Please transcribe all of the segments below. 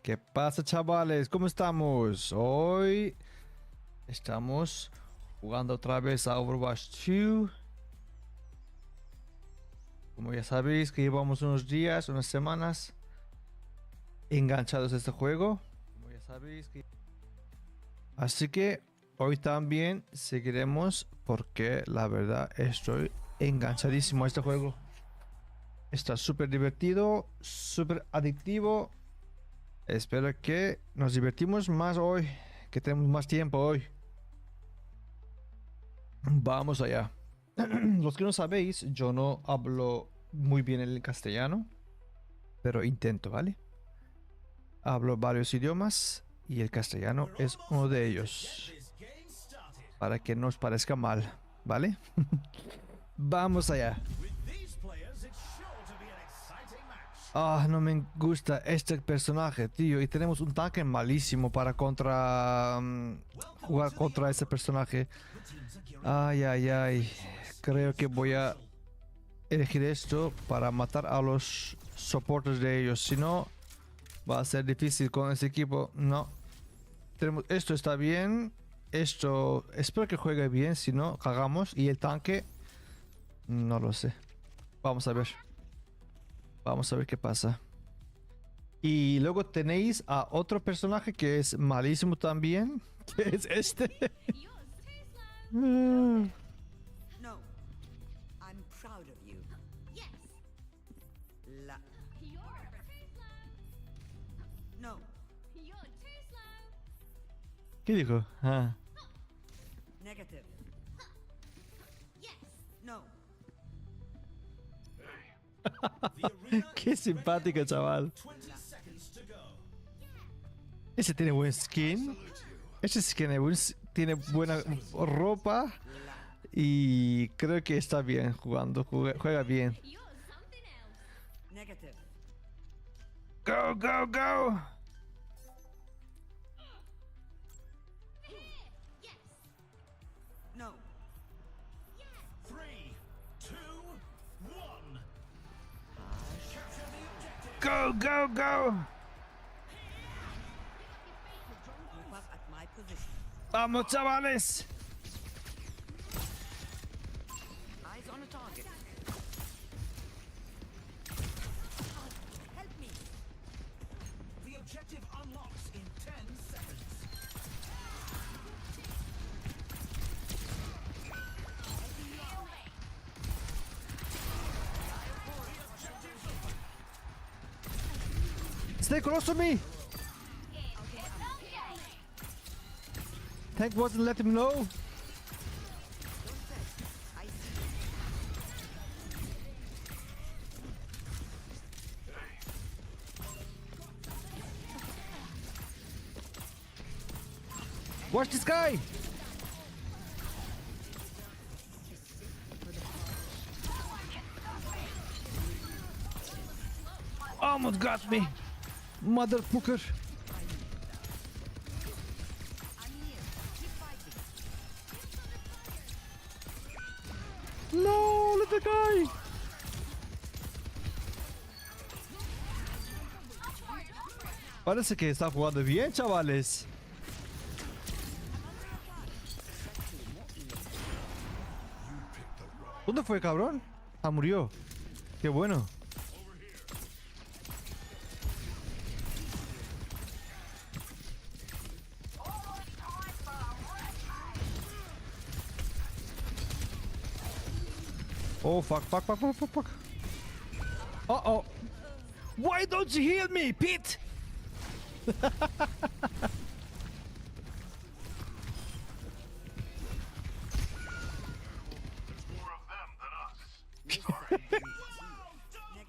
¿Qué pasa, chavales? ¿Cómo estamos? Hoy estamos jugando otra vez a Overwatch 2. Como ya sabéis que llevamos unos días, unas semanas enganchados a este juego. Como ya sabéis que... Así que hoy también seguiremos porque la verdad estoy enganchadísimo a este juego. Está súper divertido, súper adictivo. Espero que nos divertimos más hoy, que tenemos más tiempo hoy. Vamos allá. Los que no sabéis, yo no hablo muy bien el castellano, pero intento, ¿vale? Hablo varios idiomas y el castellano es uno de ellos. Para que no os parezca mal, ¿vale? Vamos allá. Ah, no me gusta este personaje, tío. Y tenemos un tanque malísimo para jugar contra este personaje. Ay, ay, ay. Creo que voy a elegir esto para matar a los soportes de ellos. Si no, va a ser difícil con ese equipo. No. Esto está bien. Esto... Espero que juegue bien. Si no, cagamos. Y el tanque... No lo sé. Vamos a ver. Vamos a ver qué pasa. Y luego tenéis a otro personaje que es malísimo también. Que es este. No, I'm proud of you. Yes. No. ¿Qué dijo? Ah. Negative. Yes. No. Qué simpático, chaval. Ese tiene buen skin. Ese skin tiene buena ropa. Y creo que está bien jugando. Juega bien. Negative. Go, go, go. No. 3, 2, 1. Go, go, go. Move up at my position. Vamos, chavales. Eyes on a target. Help me. The objective unlocks in 10 seconds. Stay close to me. Tank wasn't let him know. I see. Watch this guy. Almost got me. Motherfucker. I'm here. Keep fighting. No, let the guy. Parece que está jugando bien, chavales. ¿Dónde fue, cabrón? Ah, murió. Qué bueno. Oh, fuck, fuck, fuck, fuck, fuck, fuck. Uh-oh. Why don't you heal me, Pete? Negative.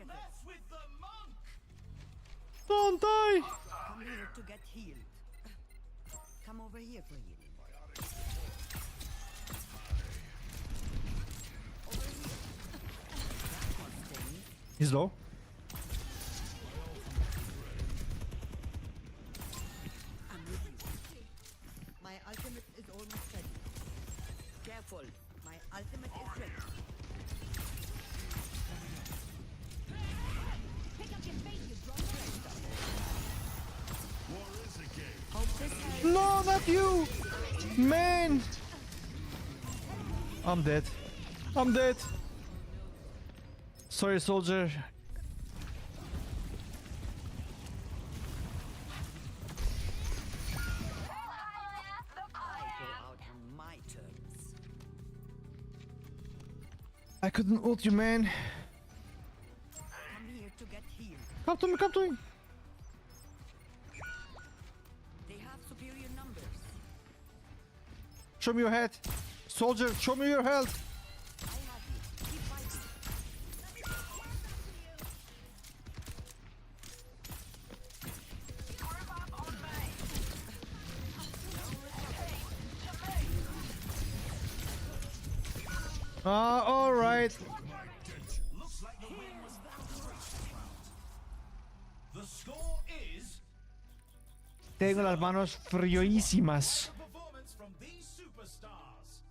Mess with the monk. Don't die. Come here to get healed. Come over here for healing. Over here. That was staying. He's low. I'm with you. My ultimate is almost ready. Careful. My ultimate is ready. Pick up No, not you! Man! I'm dead. I'm dead. Sorry, soldier. I go out on my terms. I couldn't ult you, man. Come here to get healed. Come to me, come to me. They have superior numbers. Show me your head. Soldier, show me your health. I have you. Keep fighting. Alright. Looks like the win was that round. The score is Tengo las manos friísimas. a performance from these superstars.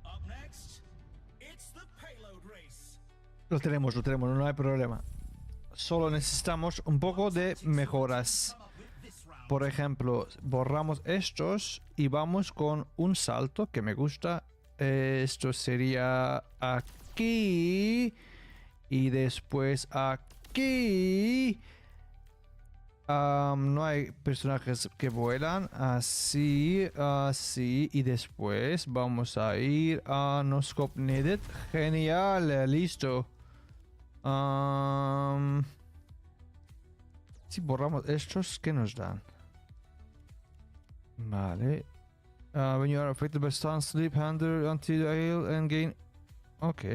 Up next, it's the payload race. Lo tenemos, no hay problema. Solo necesitamos un poco de mejoras. Come up with this round. Por ejemplo, borramos estos y vamos con un salto que me gusta. Esto sería aquí y después aquí. No hay personajes que vuelan. Así, así. Y después vamos a ir a no scope needed. Genial, listo. Si borramos estos, ¿qué nos dan? Vale. When you are affected by stun, sleep, hander, until you heal and gain. Ok.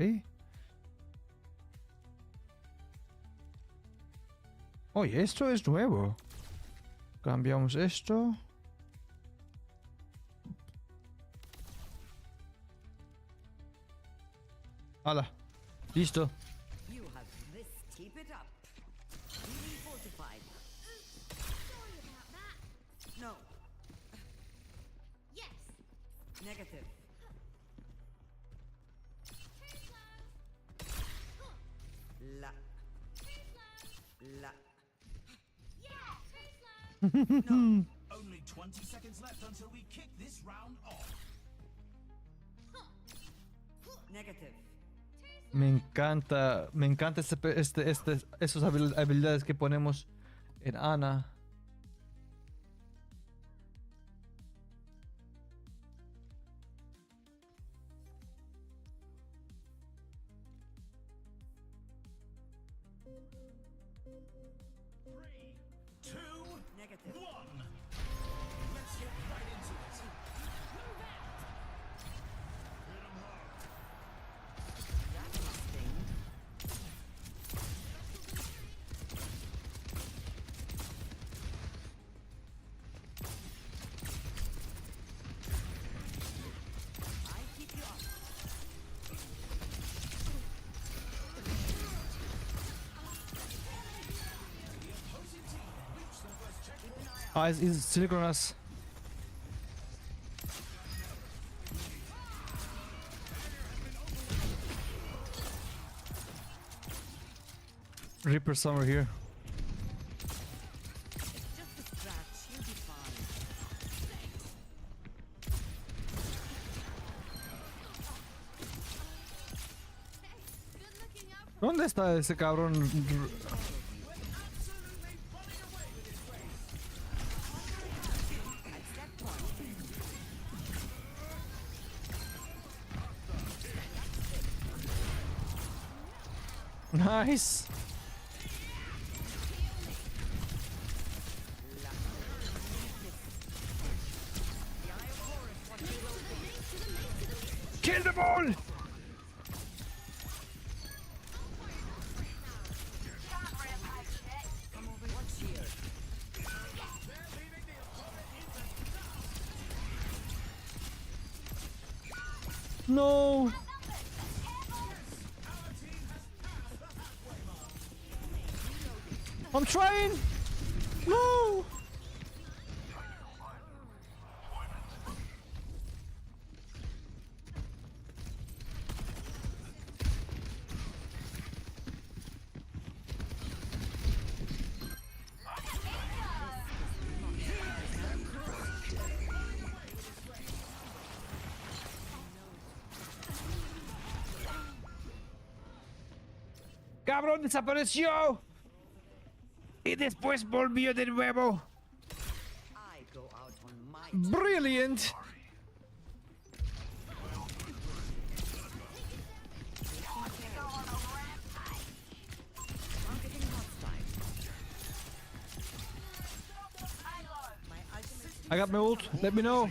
Oye, esto es nuevo. Cambiamos esto. Hala. Listo. You have this. Keep it up. Feeling fortified. Sorry about that. No. Yes. Negative. Too slow. La. Too slow. La. Yeah. Too slow. Only 20 seconds left until we kick this round off. Negative. Me encanta esas habilidades que ponemos en Ana. Three, two, Negative. one. Let's get right into it. Hit 'em hard. That must sting. I keep you up. He's synchronous. Reaper somewhere here. It's just a scratch. You'll be fine. Good looking out. ¿Dónde está ese cabrón? At set point. Nice. La. The eye of Horus, what they will be. Kill them all. Come over, watch here. No. I'm trying. No. ¡Cabrón, desapareció! Y después volvió de nuevo. I go out on my Brilliant. marketing hostile. My ultimate I got my ult. Let me know.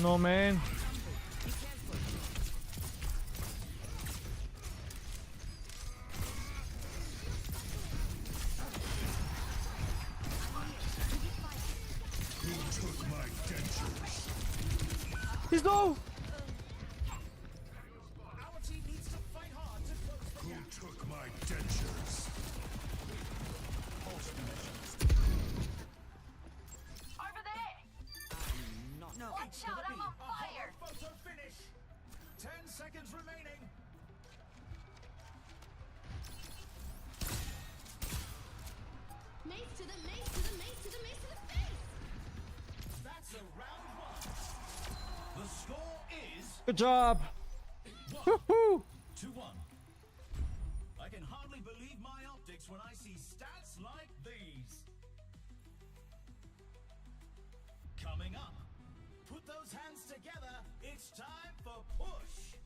No, man. He's low. Our team needs to fight hard to close the gap. Who took my dentures? Over there! no. Watch out, I'm on fire! Photo finish. 10 seconds remaining. Mace to the mace to the mace to the mace to the face! That's a round one. The score is Good job. 1-1. I can hardly believe my optics when I see stats like these. Coming up, put those hands together. It's time for push.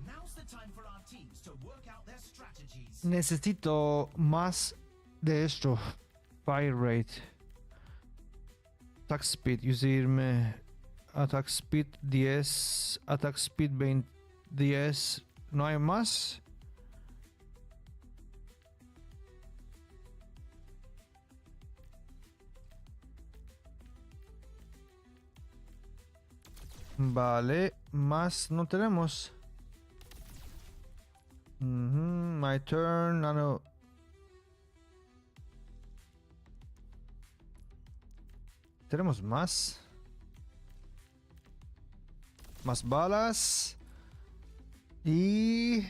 Now's the time for our teams to work out their strategies. Necesito más de esto. Fire rate. Attack speed. Usarme. Attack speed 10. Attack speed 20. 10. ¿No hay más? Vale. Más no tenemos. My turn. No. Tenemos más. Más balas. Y...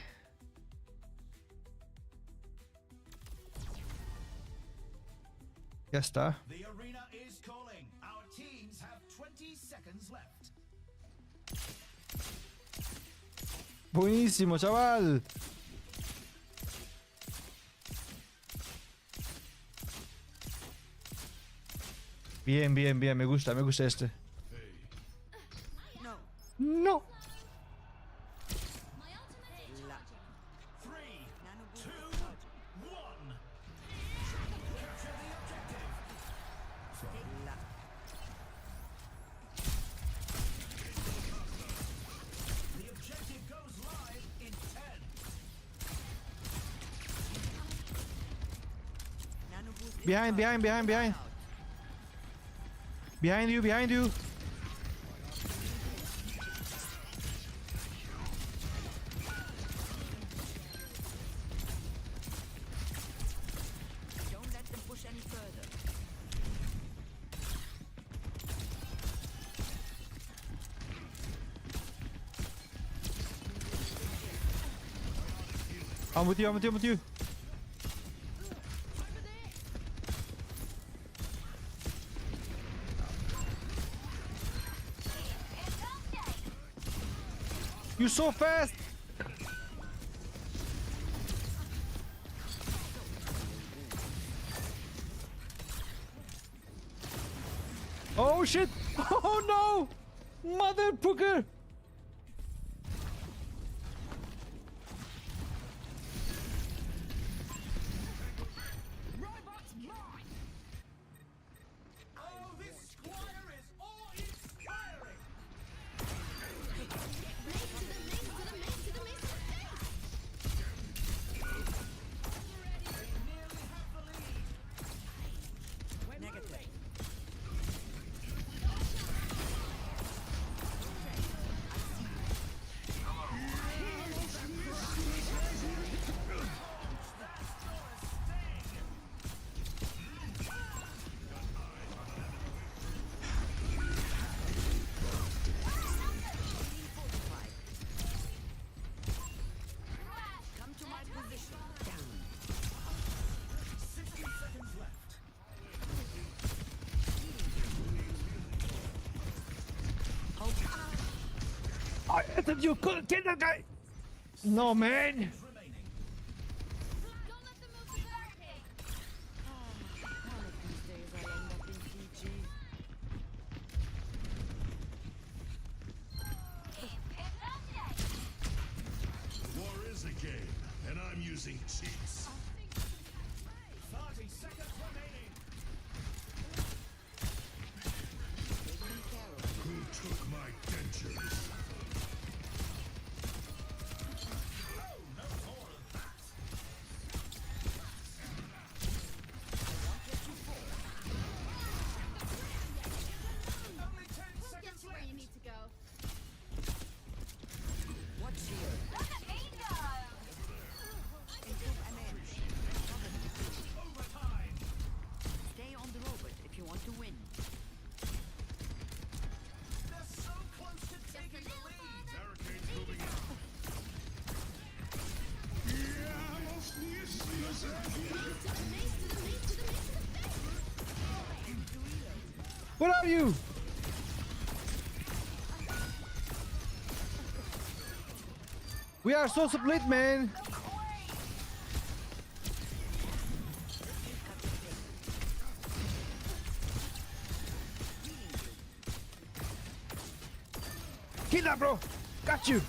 ya está. The arena is calling. Our teams have 20 seconds left. Buenísimo, chaval. Bien, bien, bien. Me gusta este. No. No. My ultimate is La. charging. 3, Nano 2, boost. 1. Capture the objective. La. The objective goes live in 10. Nano boost is Behind, out. behind, behind, behind. Out. Behind you, behind you. Don't let them push any further. I'm with you, I'm with you, I'm with you. You're so fast. Oh shit! Oh no! Mother pucker! Oh, this squire is awe-inspiring. Mace to the mace to the mace to the mace to the face! They nearly have the lead. Negative. bastard, you couldn't kill that guy! No, man! Remaining. Don't let them move to barricade. One of these days I'll end up in Fiji. War is a game, and I'm using cheats. 30 seconds remaining. Taken care of. Who took my dentures? No more of that. Only 10 seconds Guess where you left. need to go. What's here? Improve MH. Overtime. Stay on the robot if you want to win. They're so close to taking the lead. Barricades moving out. Where are you? We are so split, man! Kill that, bro! Got you!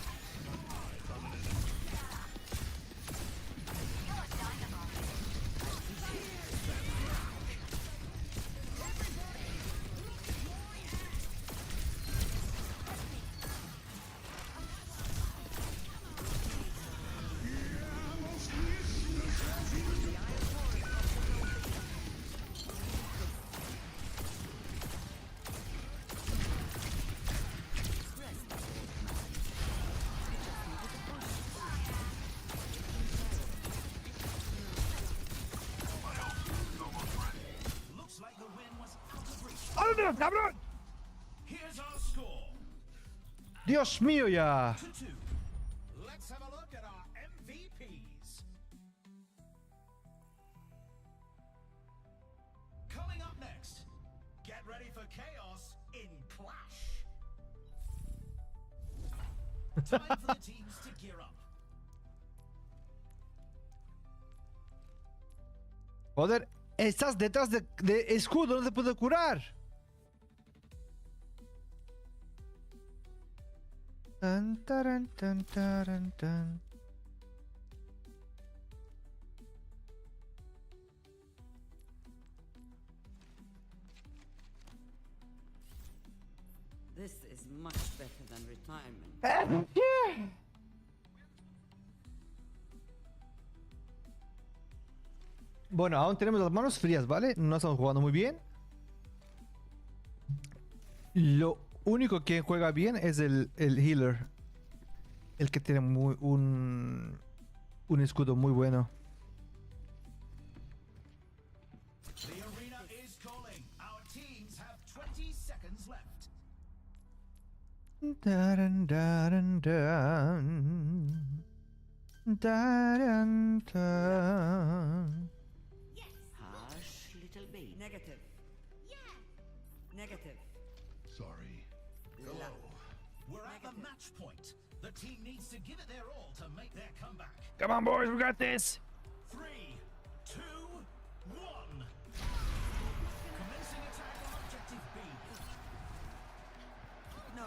Looks like the win was out of reach. ¡Anda, cabrón! Here's our score. Dios mío, ya! 2-2. Let's have a look at our MVPs. Coming up next, get ready for chaos in Clash. Time for the teams to gear up. Joder, estás detrás de escudo, no te puedo curar. Tan, taran, tan, taran, tan. This is much better than retirement. Bueno, aún tenemos las manos frías, ¿vale? No estamos jugando muy bien. Lo único que juega bien es el healer. El que tiene un escudo muy bueno. The arena is calling. Our teams have 20 seconds left. Daran, daran, dan. Daran, dan. Hush, little baby. Negative. Negative. Sorry. We're at the match point. The team needs to give it their all to make their comeback. Come on, boys, we got this. 3, 2, 1. Commencing attack on objective B. No.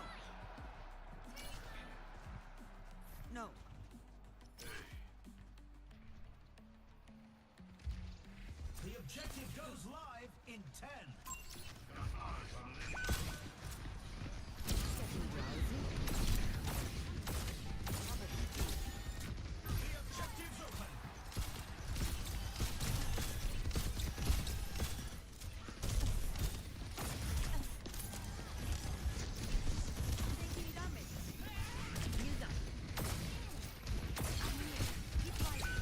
No. The objective goes live in 10. The objective's open. Taking damage. Use up. I'm here. Keep fighting.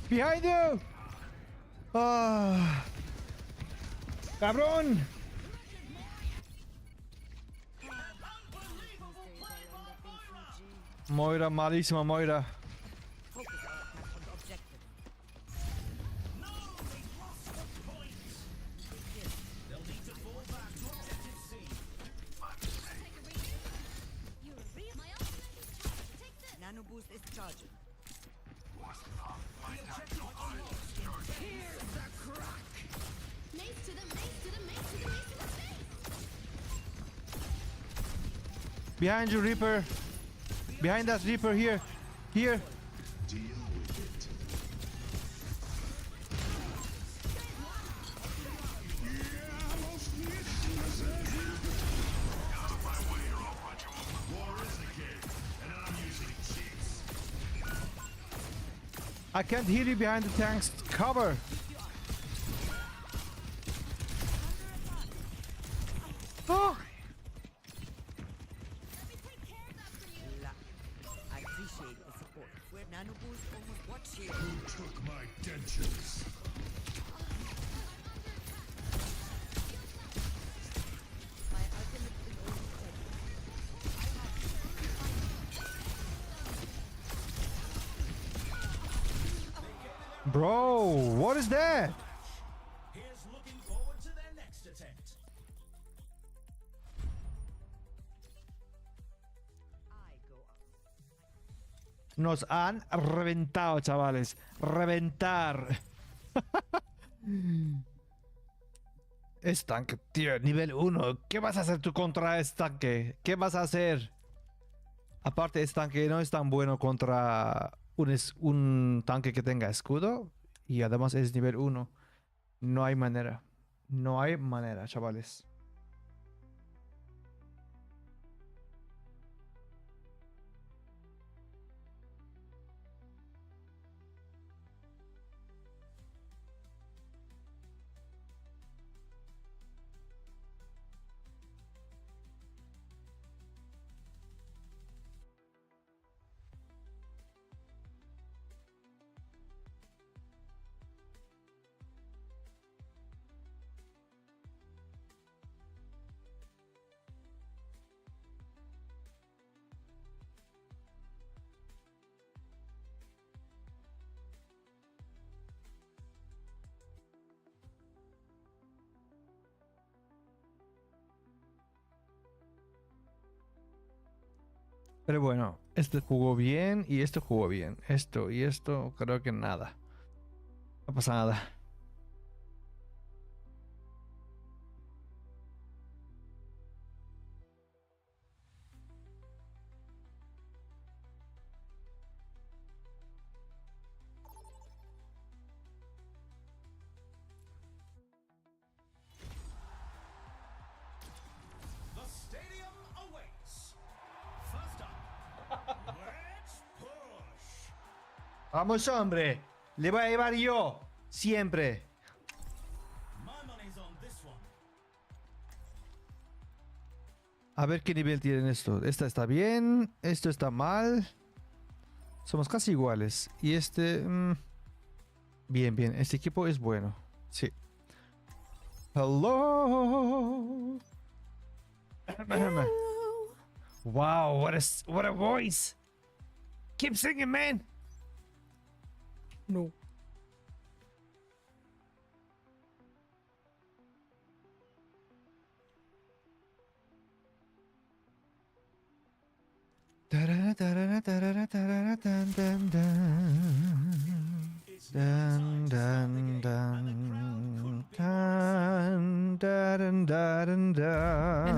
Behind you. Ah. Cabrón. Moira, malísima Moira. Focus our attack on the objective. No, they lost the point. Here. Behind you, Reaper. Behind us, Reaper. Here. Here. Deal with it. War is a game, and I'm using cheats. I can't hear you behind the tanks. Cover. Oh. I appreciate the support. Where Nanobu's almost watch here. Who took my dentures? My ultimate is almost ready. Bro, what is that? Here's looking forward to their next attempt. I go up. Nos han reventado, chavales. Reventar. Estanque, tío, nivel 1. ¿Qué vas a hacer tú contra estanque? ¿Qué vas a hacer? Aparte, estanque no es tan bueno contra un tanque que tenga escudo. Y además es nivel 1. No hay manera. No hay manera, chavales. Pero bueno, este jugó bien y este jugó bien. Esto y esto, creo que nada. No pasa nada. The stadium awaits. First up, let's push. Vamos, hombre. Le voy a llevar yo. Siempre. My money's on this one. A ver qué nivel tienen esto. Esta está bien. Esto está mal. Somos casi iguales. Y este... bien, bien. Este equipo es bueno. Sí. Hello. Wow, what a voice. Keep singing, man. No. Dun, dun, dun, dun, dun, dun, dun, And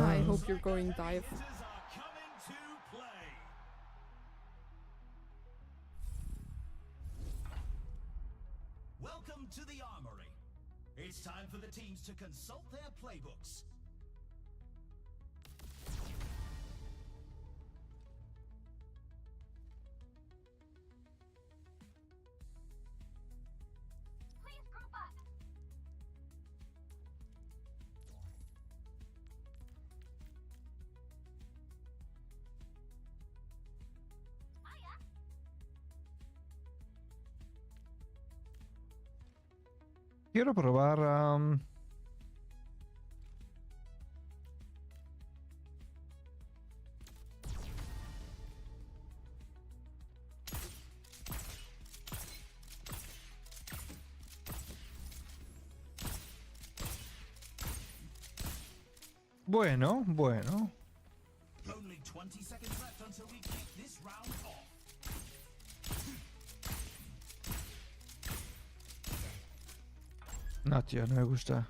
I dun. hope you're going dive. Are coming to play. Welcome to the armory. It's time for the teams to consult their playbooks. Please group up. Hiya. Quiero probar. Bueno, bueno. Only 20 seconds left until we kick this round off. No, tío, no me gusta.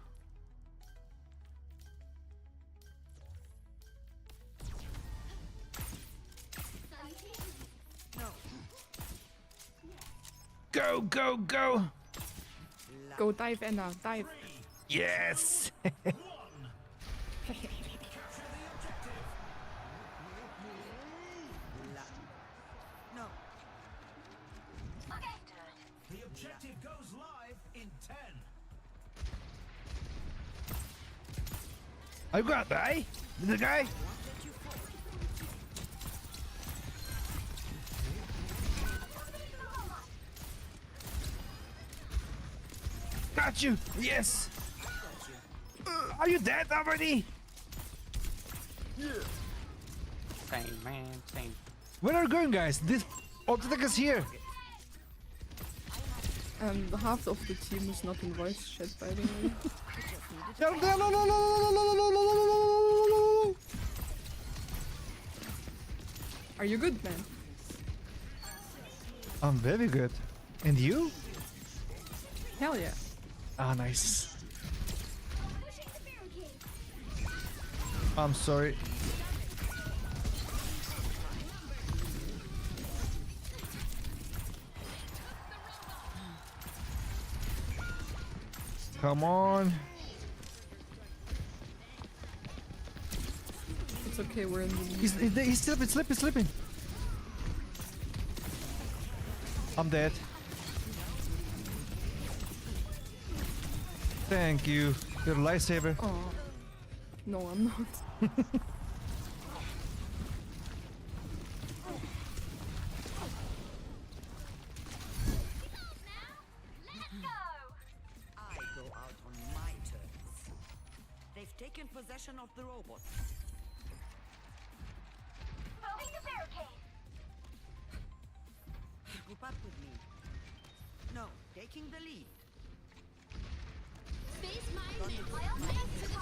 go! Go dive, Anna, dive. Yes! No. Okay. The objective goes live in 10. I got that, eh? The guy? Got you! Yes! Are you dead already? Same, man, same. Where are you going, guys? This Autotech is here! Half of the team is not in voice chat, by the way. No, no, no, no, no, no, no, no, no, no, no, no. Are you good, man? I'm very good. And you? Hell yeah. Ah, nice. I'm sorry. Come on. It's okay, we're in the He's slipping. I'm dead. Thank you. You're a lifesaver. Oh. No, I'm not. I go out on my terms. They've taken possession of the robot. Moving the barricade. Group up with me. No, taking the lead. Space mine made to the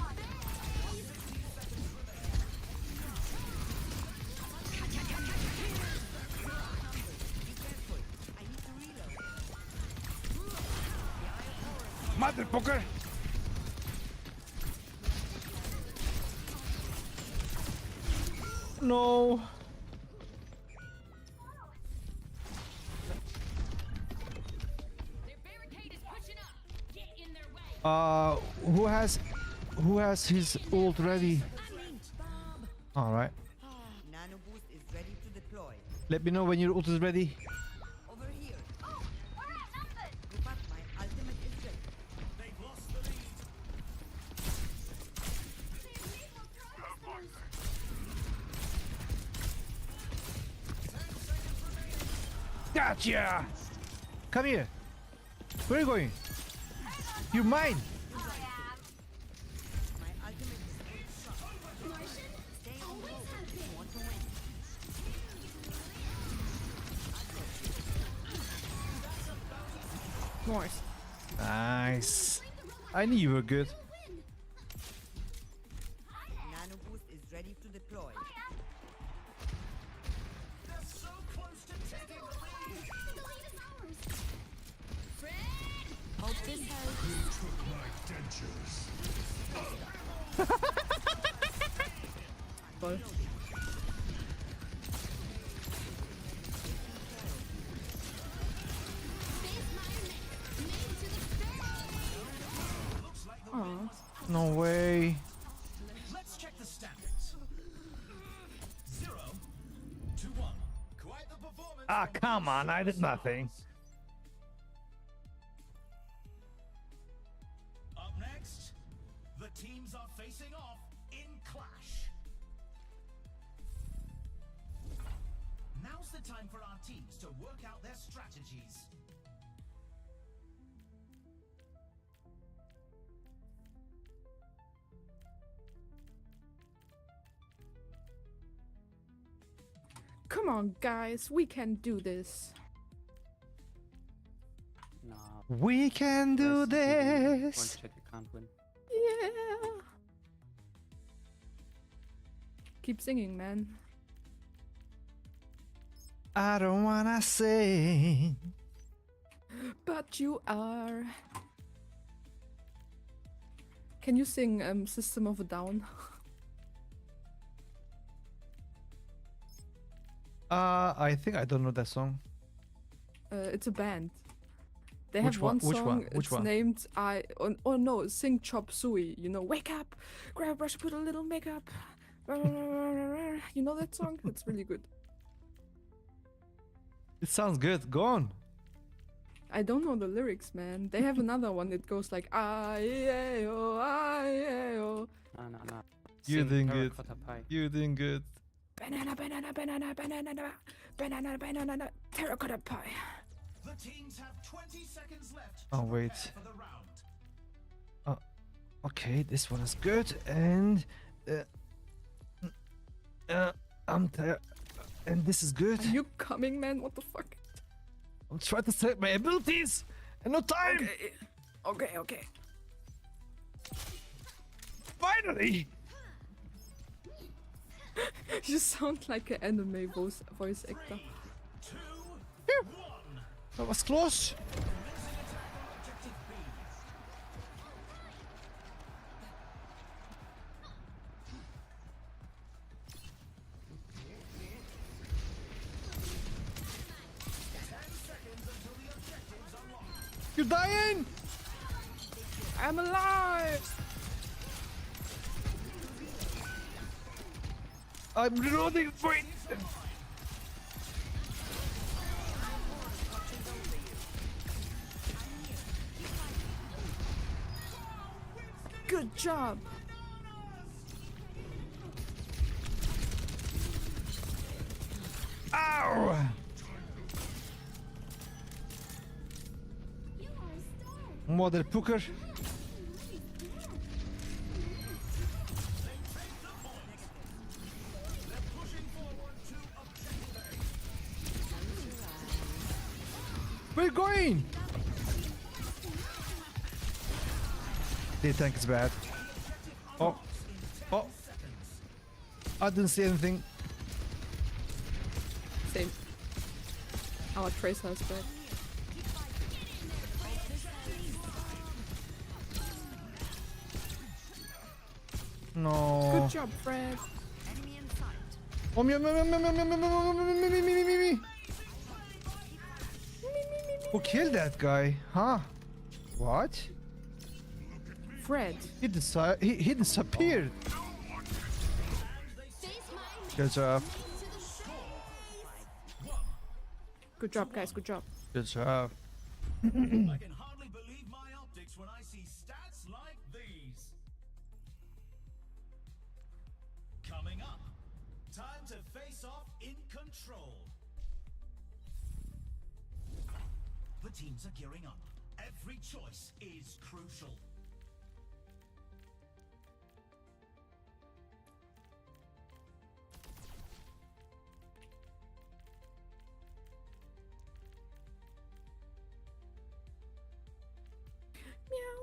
Be careful. I need to reload. Motherfucker! No. Their barricade is pushing up. Get in their way. Who has his ult ready? All right. Nano boost is ready to deploy. Let me know when your ult is ready. Over here. Oh, we're outnumbered. Group up. My ultimate is ready. They've lost the lead. Gotcha! Come here. Where are you going? You're mine. My ultimate is full shot. Stay on the road if you want to win. Nice. Nice. I knew you were good. Nano boost is ready to deploy. They're so close to taking the lead. My dentures. Lol. Aw. No way. Let's check the standings. 0 to 1. Quite the performance. Ah, from come both on. I did nothing. Up next, the teams are facing off in clash. Now's the time for our teams to work out their strategies. Come on, guys, we can do this. Nah. We can do Voice this. chat, you can't win. Yeah. Keep singing, man. I don't wanna sing. But you are. Can you sing System of a Down? I think I don't know that song. It's a band. They Which have one? one Which song. one? Which It's one? named oh no, sing chop suey. You know, wake up, grab a brush, put a little makeup. You know that song? It's really good. It sounds good. Go on. I don't know the lyrics, man. They have another one that goes like I-E-A-O, I-E-A-O. No. You Sing doing good. terracotta pie. You doing good. Banana, banana, banana, banana, banana, banana, terracotta pie. The teams have 20 seconds left Oh, to wait. prepare for the round. Okay, this one is good. And I'm tired. And this is good. Are you coming, man? What the fuck? I'm trying to set my abilities. And no time. Okay. Finally. You sound like an anime voice actor. 2, 1. That was close. You're dying. I'm alive! I'm reloading. Wait. Good job! Ow. Model Pooker. We're going. The tank is bad. Oh. I didn't see anything. Same. Our tracer is back. No. Good job, Fred. Enemy in sight. Oh, me. Who killed that guy? Huh? What? Fred. He disappeared. Good job. Good job, guys. Good job. Good job. I can hardly believe my optics when I see stats like these. Coming up, time to face off in control. The teams are gearing up. Every choice is crucial. Meow,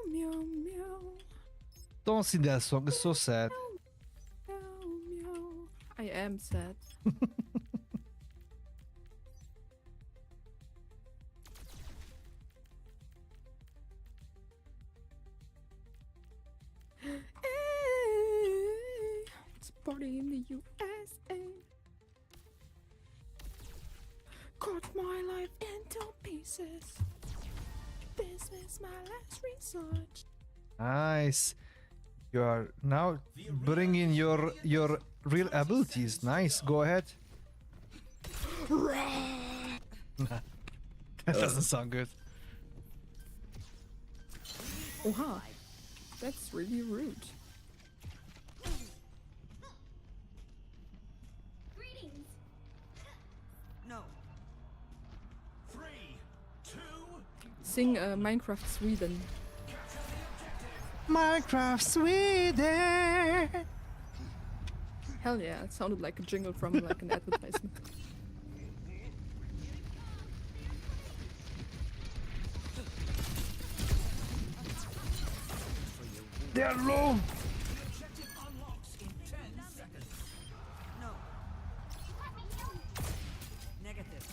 meow, meow. Don't sing that song. It's so sad. Meow, meow. I am sad. It's a party in the USA. Cut my life into pieces. This is my last resort. Nice. You are now bringing your real abilities. Nice. Go ahead. That doesn't sound good. Oha. That's really rude. Greetings. No. 3, 2, Sing Minecraft Sweden. Minecraft Sweden. Hell yeah, it sounded like a jingle from like an advertisement. They are low. objective unlocks in 10 seconds. No. Negative.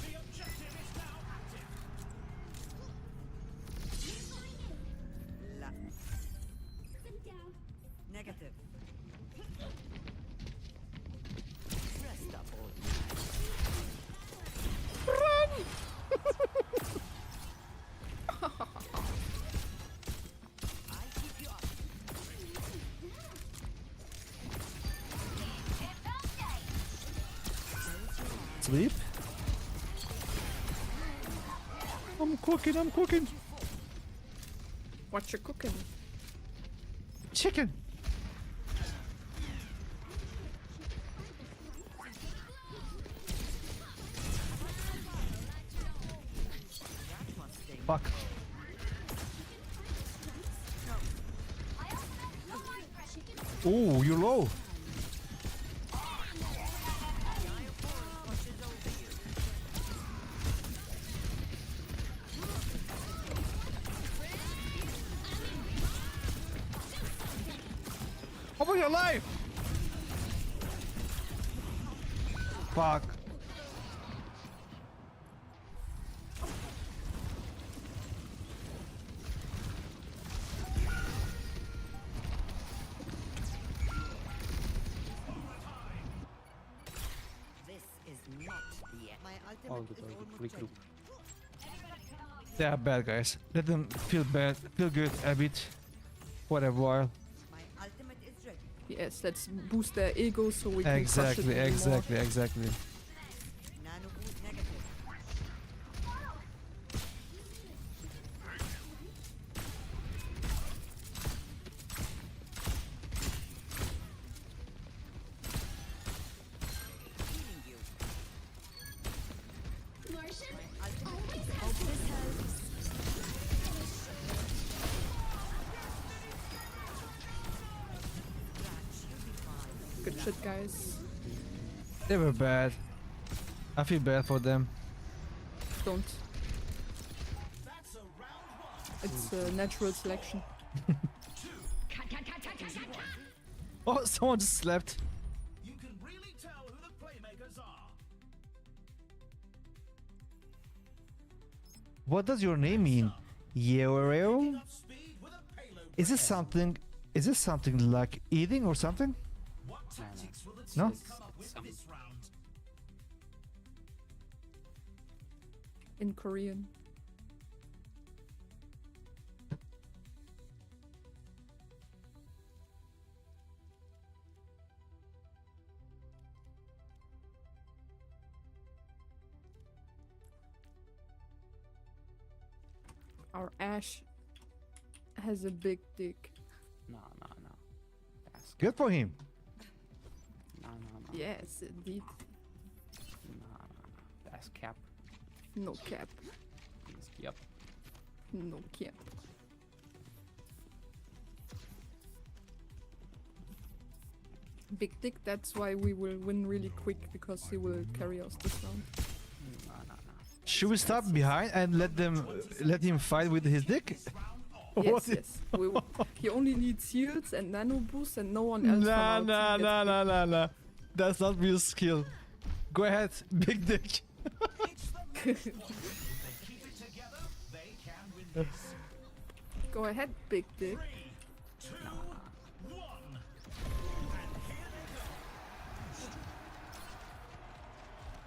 The objective is now active. La. Negative. Rest up all night. sleep. I'm cooking, I'm cooking. What you cooking? Chicken. Fuck. Oh, you're low. How about your life? Fuck. This is not the end. My All ultimate the is way almost regroup. ready. They are bad guys. Let them feel bad, feel good a bit for a while. My ultimate is ready. Yes, let's boost their ego so we can crush it Exactly, even more. exactly, exactly. Nano boost negative. Healing you. Good shit, guys. They were bad. I feel bad for them. Don't. That's a round one. It's a natural selection. Cut, cut, cut, cut, cut, cut, cut. Oh, someone just slept. You can really tell who the playmakers are. What does your name mean? Yoreo? Up speed with a payload. Is this something? Is this something like eating or something? What tactics will the No? teams come up with Some- this round? In Korean. Our Ash has a big dick. No, no, no. That's Good for him. no, no, no. Yes, indeed. No, no, no. That's cap. No cap. Please, yep. No cap. Big dick, that's why we will win really quick, because he will carry us this round. No, no, no. Should we stop behind and let him fight with his dick? Yes, What? yes. He only needs heals and nano boost and no one else Nah, from nah, our team nah, gets nah, nah, nah. That's not real skill. Go ahead, big dick. Keep it together, they can win this. big. Go ahead, big dick. 3, 2, 1. And here they go.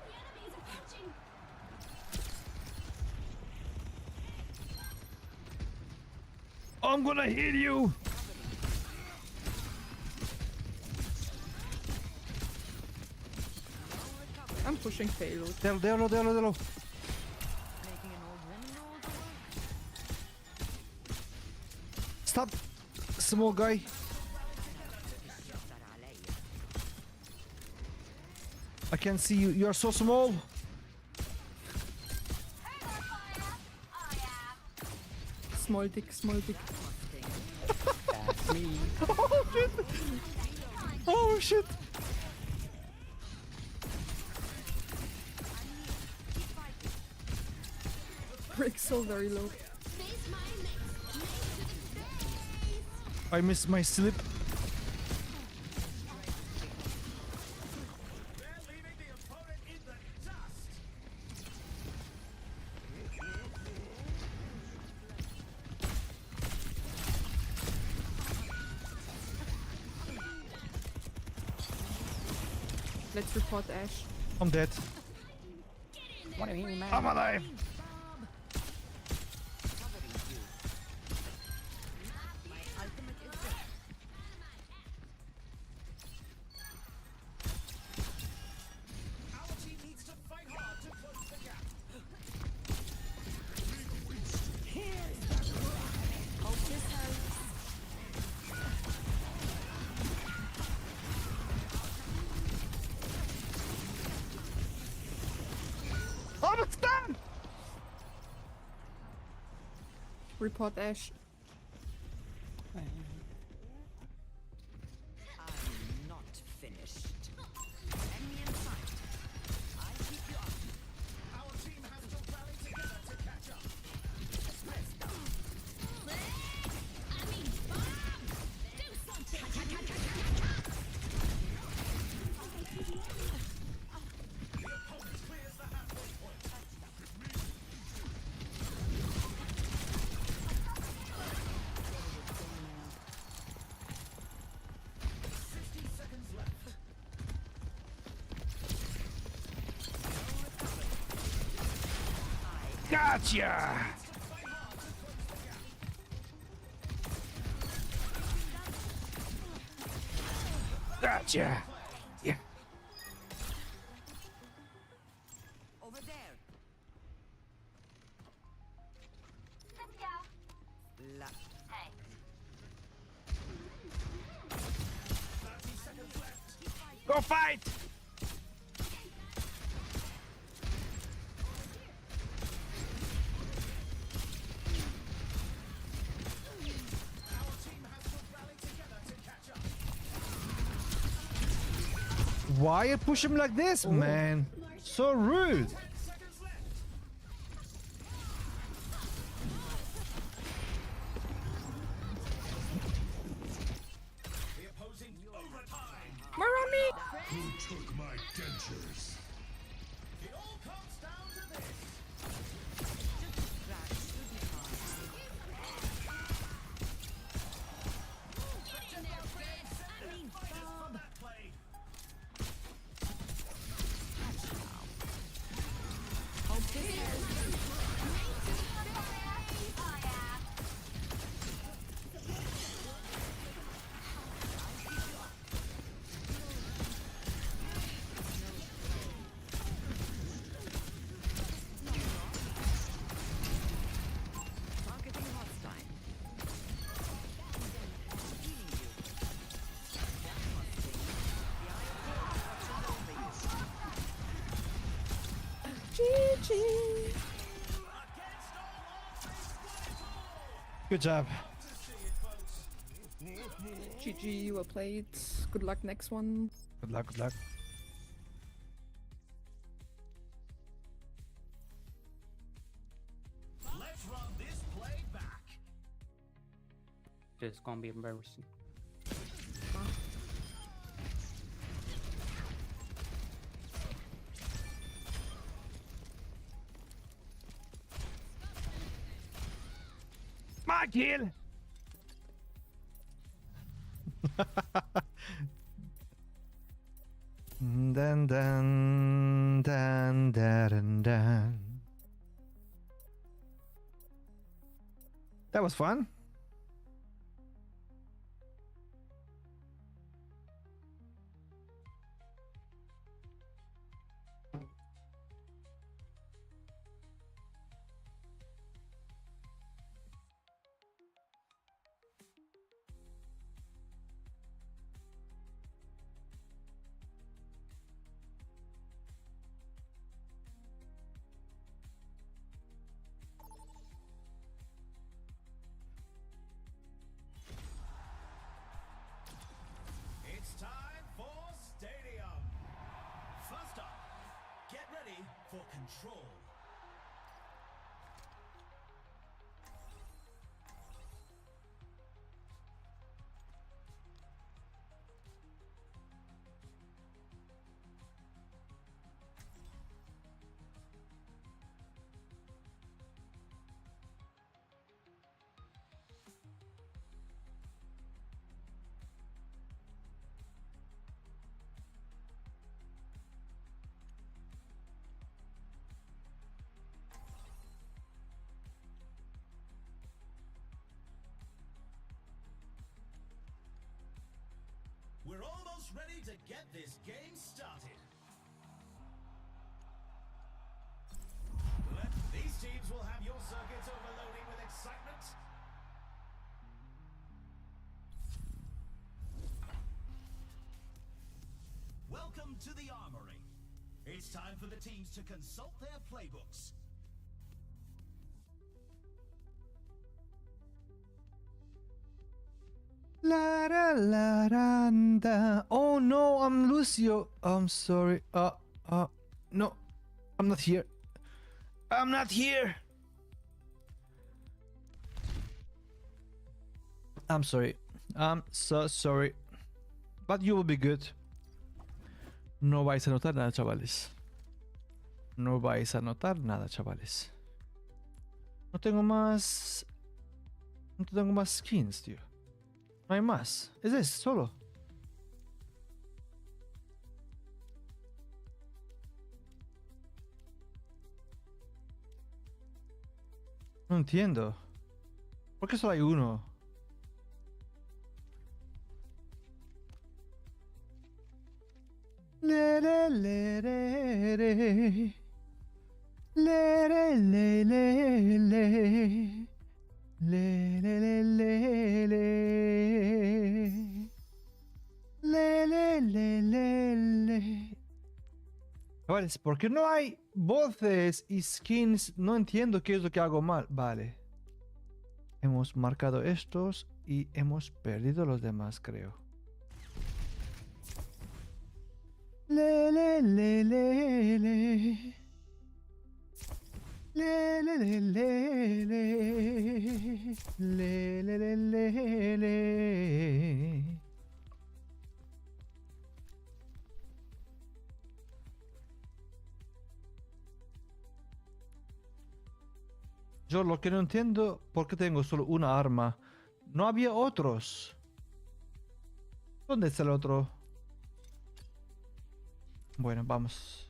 The enemies are approaching. I'm gonna hit you. I'm pushing payload. Delo. Making an old woman roll to work. Stop, small guy. I can see you. You are so small. Small dick, small dick. That's me. Oh shit! Oh shit! Break so very low. Face my mates. Mates to the face. I missed my slip. They're leaving the opponent in the dust. Let's report Ash. I'm dead. What do you mean, man? I'm alive. Ultimate is ready. Our team needs to fight Oh, what's that? Report Ash. I'm not finished. Enemy in sight. I'll keep you up. Our team has to rally together to catch up. I mean, bomb! Do something! The opponent clears the halfway point. Gotcha! Gotcha! Yeah. Over there. La. Go fight! Why you push him like this, man? So rude. The opposing overtime. Maroni! Who took my dentures? It all comes down to this. That should be fine. Get in there, Fred! I mean, On that play. Targeting hostile. Healing you. That must be. The eye of God watches over you. GG! Good job. GG, well played. Good luck next one. Good luck, good luck. Let's run this play back. This is gonna be embarrassing. My kill! Dun dun dun dun dun. That was fun. It's time for Stadium. First up, get ready for control. We're almost ready to get this game started. These teams will have your circuits overloading with excitement. Welcome to the Armory. It's time for the teams to consult their playbooks. La. Oh no, I'm Lucio. I'm sorry. No, I'm not here. I'm not here. I'm sorry. I'm so sorry. But you will be good. No vais a notar nada, chavales. No vais a notar nada, chavales. No tengo más. No tengo más skins, tío. No hay más. Es eso, solo. No entiendo. ¿Por qué solo hay uno? Le, le, le, le, le. Le, le, le, le, le. Le, le, le, le, le. Le, le, le, le, le. Chavales, ¿por qué no hay voces y skins? No entiendo qué es lo que hago mal. Vale. Hemos marcado estos y hemos perdido los demás, creo. Le, le, le, le, le. Le, le, le, le, le. Le, le, le, le, le. Yo lo que no entiendo, ¿por qué tengo solo una arma? No había otros. ¿Dónde está el otro? Bueno, vamos.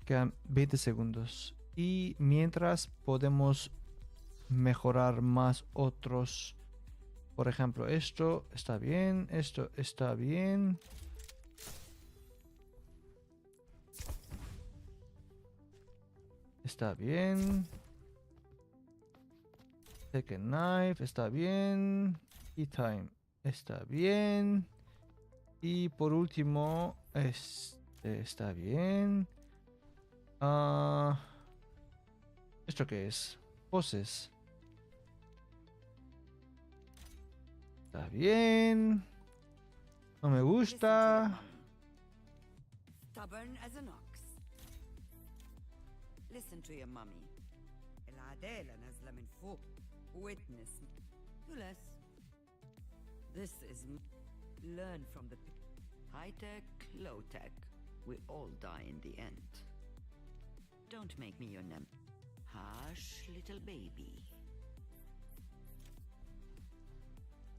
Quedan 20 segundos. Y mientras podemos mejorar más otros. Por ejemplo, esto está bien. Esto está bien. Está bien. Second knife está bien. Y time está bien. Y por último, este está bien. ¿Esto qué es? Poses. Está bien. No me gusta. Stubborn as an ox. Listen to your mommy. العدالة نازلة من فوق. Witness. Do less. This is learn from the high tech, low tech. We all die in the end. Don't make me your name. Hush, little baby.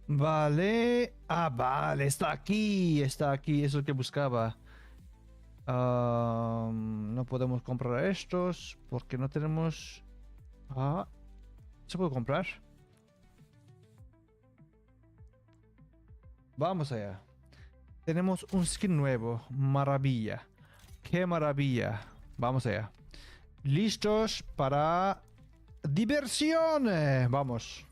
Vale. Vale. Está aquí. Está aquí. Eso es lo que buscaba. No podemos comprar estos porque no tenemos... ¿Se puede comprar? Vamos allá. Tenemos un skin nuevo. Maravilla. ¡Qué maravilla! Vamos allá. ¿Listos para diversión? Vamos.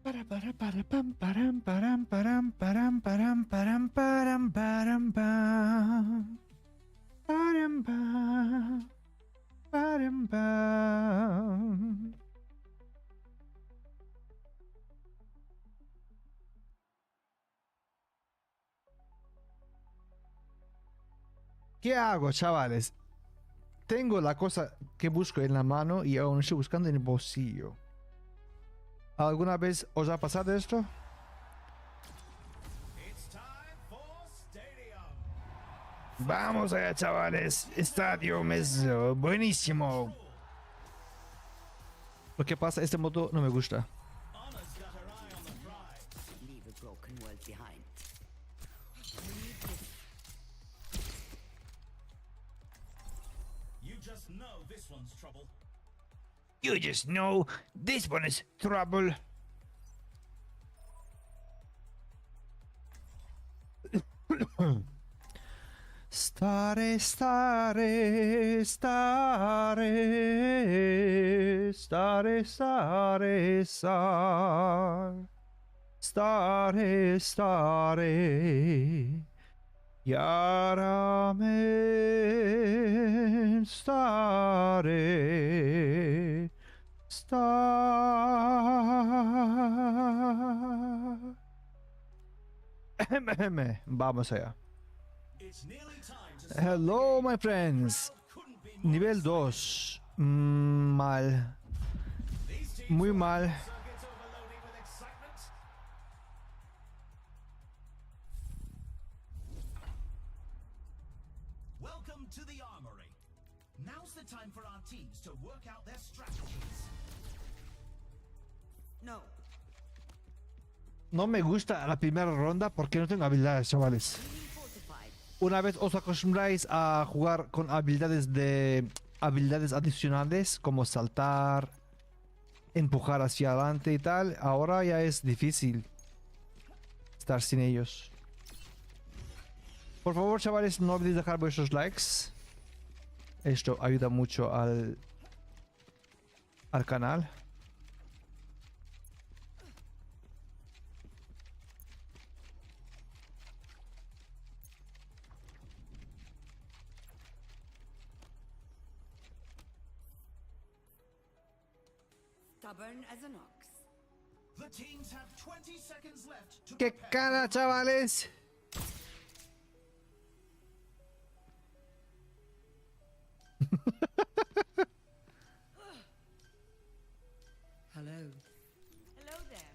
Para pam param param param param param param param param pam param pam param pam. ¿Qué hago, chavales? Tengo la cosa que busco en la mano y aún estoy buscando en el bolsillo. ¿Alguna vez os ha pasado esto? It's time for Stadium. Vamos allá, chavales. Stadium es buenísimo. Lo que pasa, este modo no me gusta. Honor's got her eye on the prize. Leave a broken world behind. You just know this one's trouble. You just know this one is trouble. Estaré, estaré, estaré, estaré, estaré, estaré, estaré. Chiaramente estaré, Vamos allá. It's nearly time to Hello, my friends. couldn't be more Nivel 2. Mal. These teams Muy mal. circuits overloading with excitement. Welcome to the armory. Now's the time for our teams to work out their strategies. No. No me gusta la primera ronda porque no tengo habilidades, chavales. Fortified. Una vez os acostumbráis a jugar con habilidades adicionales como saltar, empujar hacia adelante y tal, ahora ya es difícil estar sin ellos. Por favor, chavales, no olvidéis dejar vuestros likes. Esto ayuda mucho al canal. Stubborn as an ox. The teams have 20 seconds left to ¡Qué prepare. cara, chavales! Hello. Hello there.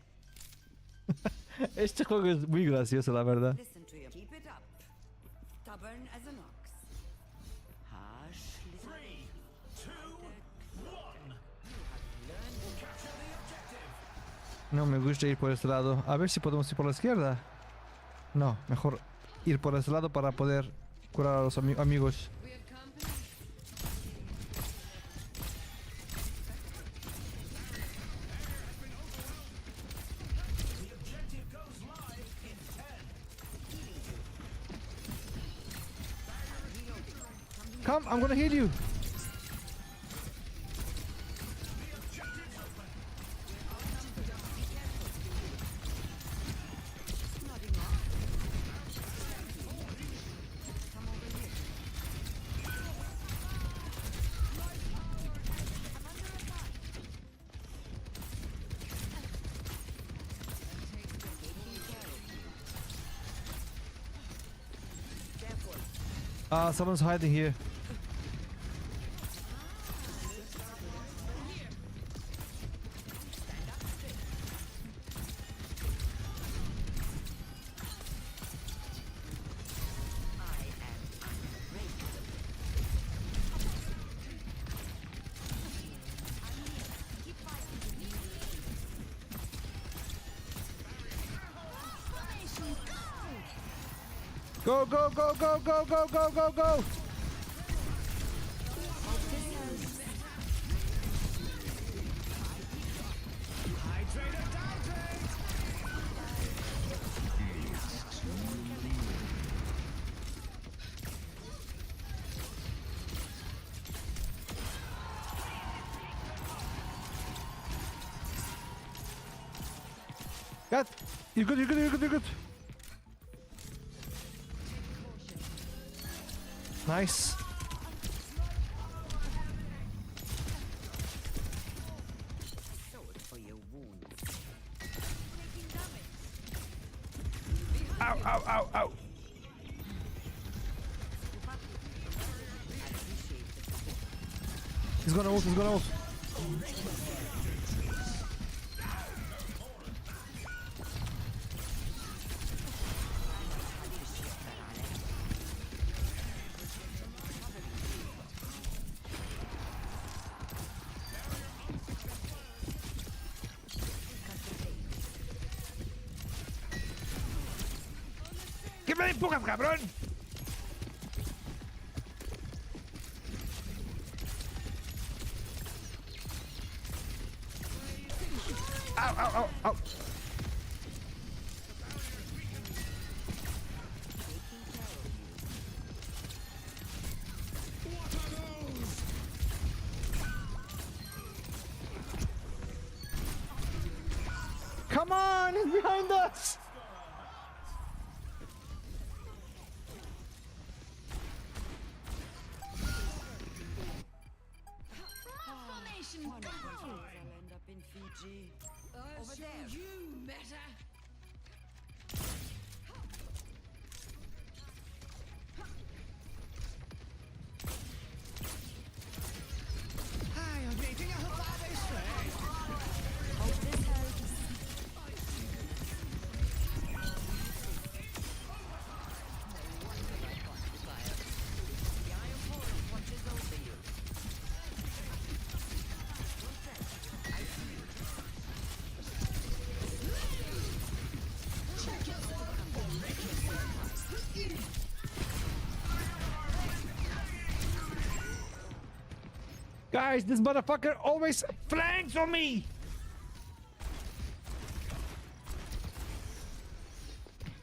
Este juego es muy gracioso, la verdad. Listen to you. Keep it up. Stubborn as an ox. Hush. Listen. 3, 2, 1. Capture the objective. No me gusta ir por este lado. A ver si podemos ir por la izquierda. No, mejor ir por este lado para poder curar a los amigos. We have company. The objective goes live in 10. Come, I'm gonna heal you. Someone's hiding here. Go, go, go, go, go, go, go, go, go! Got! You're good, you're good, you're good, you're good! Nice. Sword for your wounds. Ow, ow, ow, ow! He's gonna ult, he's gonna ult. ¿Qué me empujas, cabrón? Au, au, au, au. Come on, he's behind us. Formation, One of these go! days I'll end up in Fiji. I'll Over show there. you better. Hope this helps. The Iron Forest watches over you. Guys, this motherfucker always flanks on me.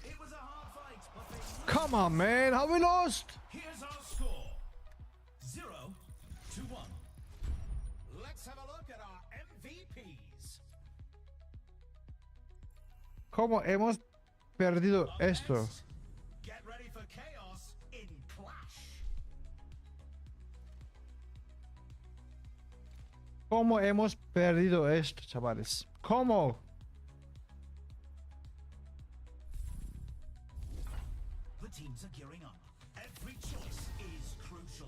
It was a hard fight, but they Come on, man. How we lost? Here's our score. 0-1. Let's have a look at our MVPs. ¿Cómo hemos perdido Up esto? next, get ready for chaos in Clash. ¿Cómo hemos perdido esto, chavales? ¿Cómo? The teams are gearing up. Every choice is crucial.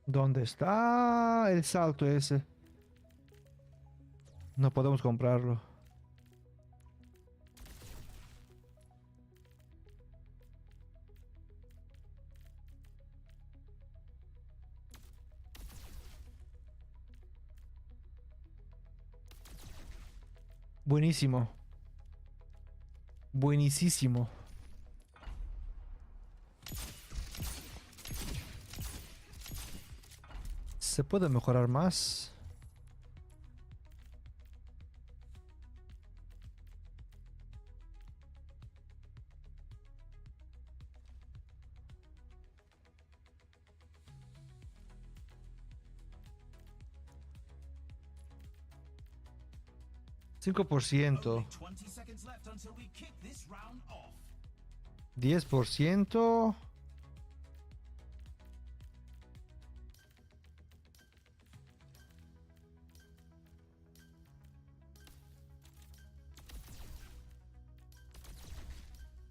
¿Dónde está el salto ese? No podemos comprarlo. Buenísimo. Buenísimo. ¿Se puede mejorar más? Only 20 seconds left until we kick this round off. 10%.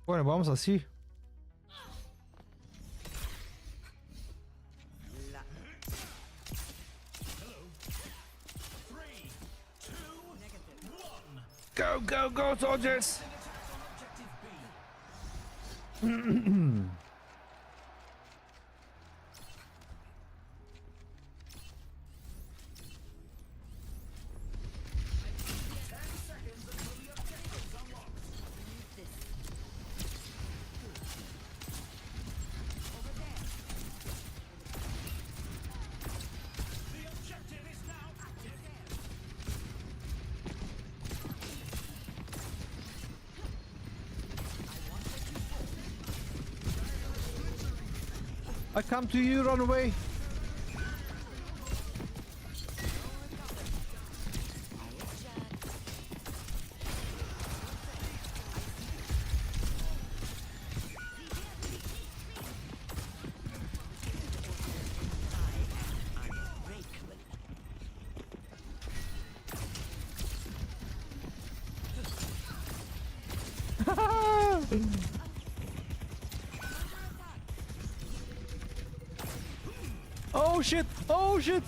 Bueno, vamos así. La- 3, 2, Negative. 1. Go, go, go, soldiers! Objective B. The objective is now active. I come to you, run away. Oh shit! Oh shit!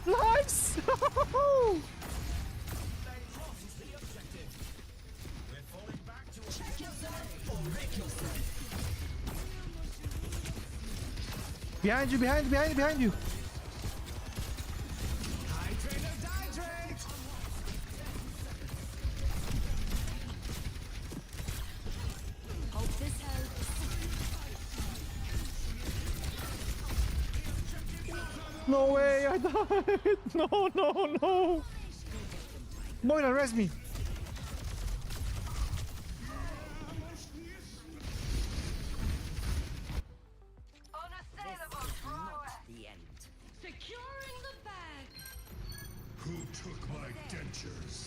Nice! They lost the objective. We're falling back to Behind you, behind you! No way, I died. No, no, no. Moira, res me. The end. Securing the bag. Who took my dentures?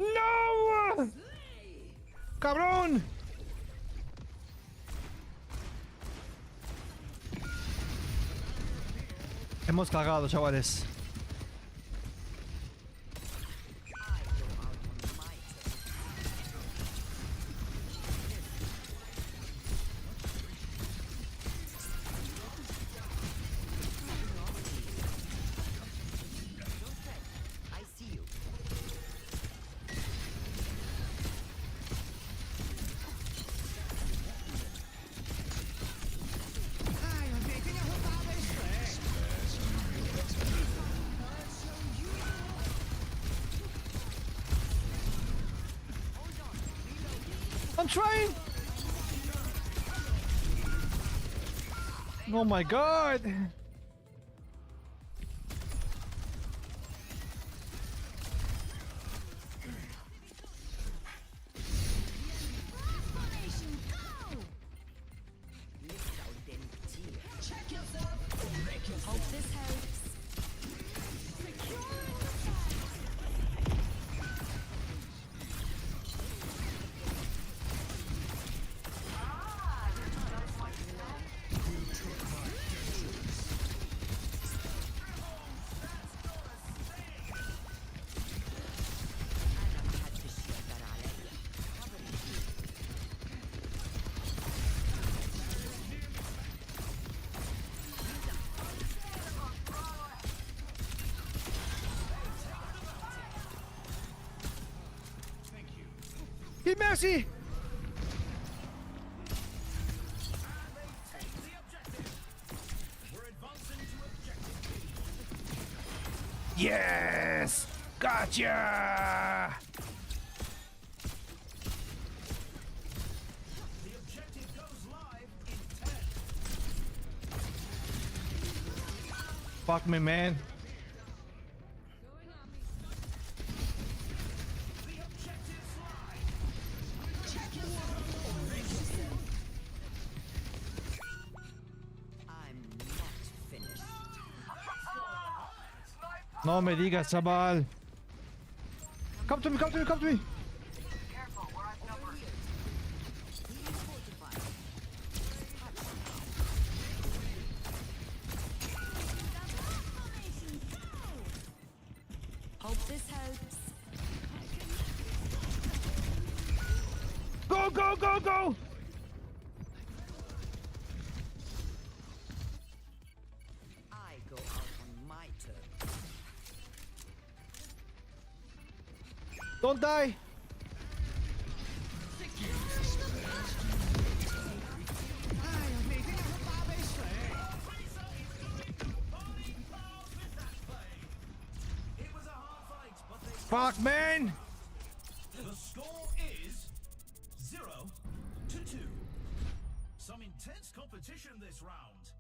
No. Cabrón. Hemos cagado, chavales. I see you. I'm trying. Oh my god. Hope this helps. Be mercy. Yes! Gotcha! The objective goes live in 10. Fuck me, man. The objective's live. I'm not finished. No me digas, chaval. Come to me, come to me, come to me. Hope this helps. Go, go, go, go! I go out on my turn. Don't die! It was a hard fight, but they Fuck, man! The score is 0-2. Some intense competition this round.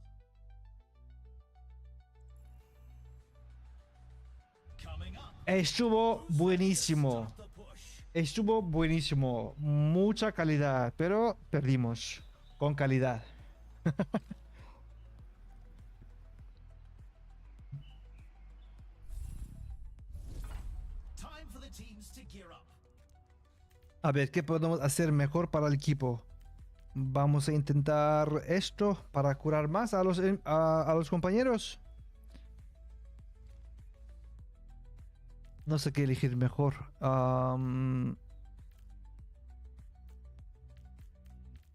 Coming up, Estuvo buenísimo. the push. Estuvo buenísimo. Mucha calidad, pero perdimos. Con calidad. Time for the teams to gear up. A ver, ¿qué podemos hacer mejor para el equipo? Vamos a intentar esto para curar más a los compañeros. No sé qué elegir mejor. A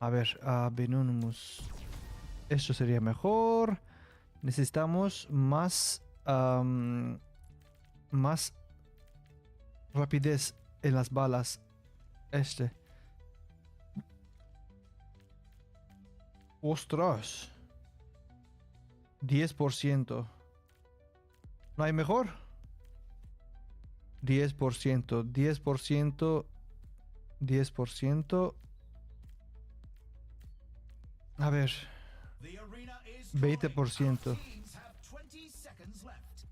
ver, Venonmus. Esto sería mejor. Necesitamos más rapidez en las balas. Este. Ostras. 10%. ¿No hay mejor? 10%. 10%. 10%. A ver. The arena is 20%. teams have 20 seconds left.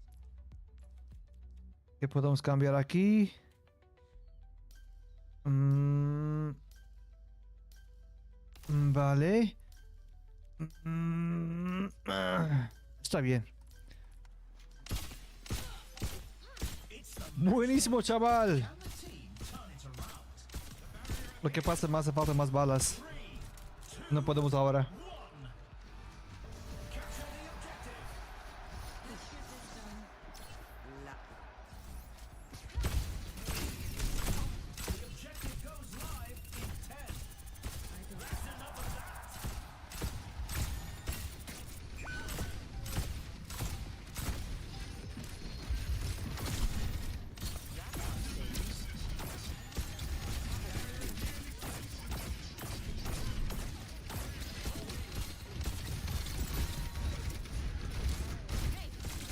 ¿Qué podemos cambiar aquí? Vale. Está bien. Buenísimo, chaval. Lo que pasa es que me hace falta más balas. No podemos ahora. La.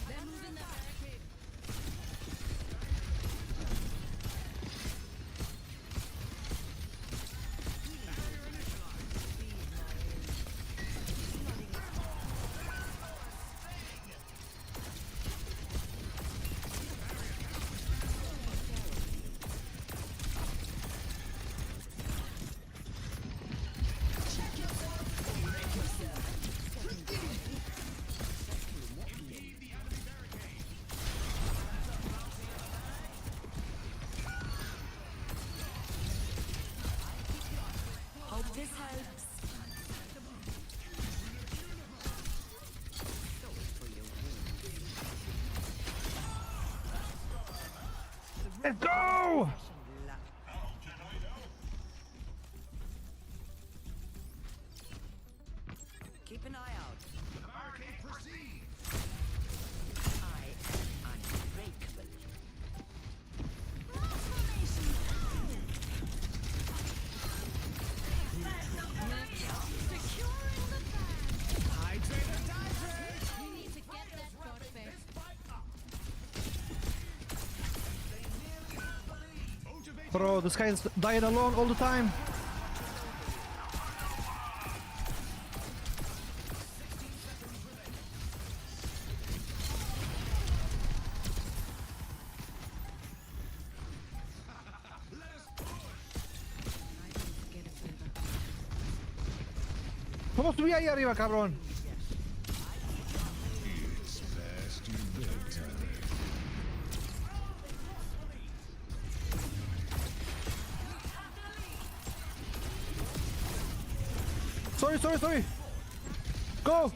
They're moving the barricade. Hope this helps. Let's go! La. Keep an eye out. I am unbreakable. We need to get that god fixed. Bro, this guy is dying alone all the time. ¿Cómo subí ahí arriba, cabrón? It's past your bedtime. Sorry. Go!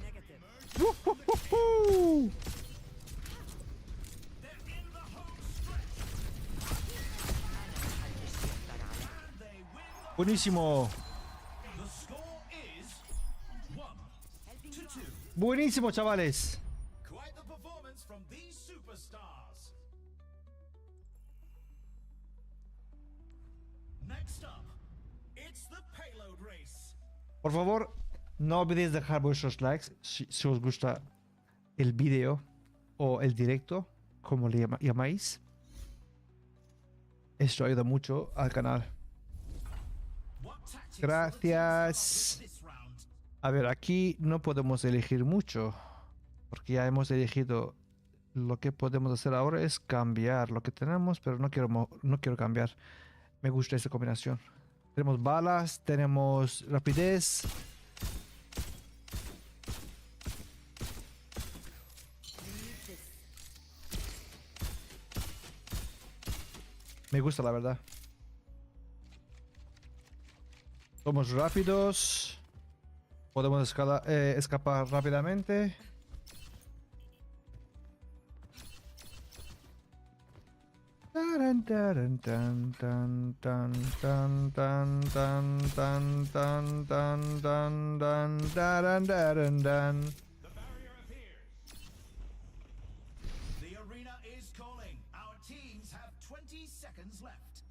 Negative. Woo-hoo-hoo-hoo! Buenísimo. The score is 1-2. Buenísimo, chavales. Quite the performance from these superstars. Next up, it's the payload race. Por favor, no olvidéis dejar vuestros likes si os gusta el vídeo o el directo, como le llamáis. Esto ayuda mucho al canal. What tactics Gracias. this round? A ver, aquí no podemos elegir mucho, porque ya hemos elegido. Lo que podemos hacer ahora es cambiar lo que tenemos, pero no quiero cambiar. Me gusta esta combinación. Tenemos balas, tenemos rapidez. Me gusta, la verdad. Somos rápidos. Podemos escapar rápidamente. Dun, dun, dun, dun, dun, dun, dun, dun, dun, dun, dun, dun, dun, dun, dun, dun. The barrier appears. The arena is calling. Our teams have 20 seconds left.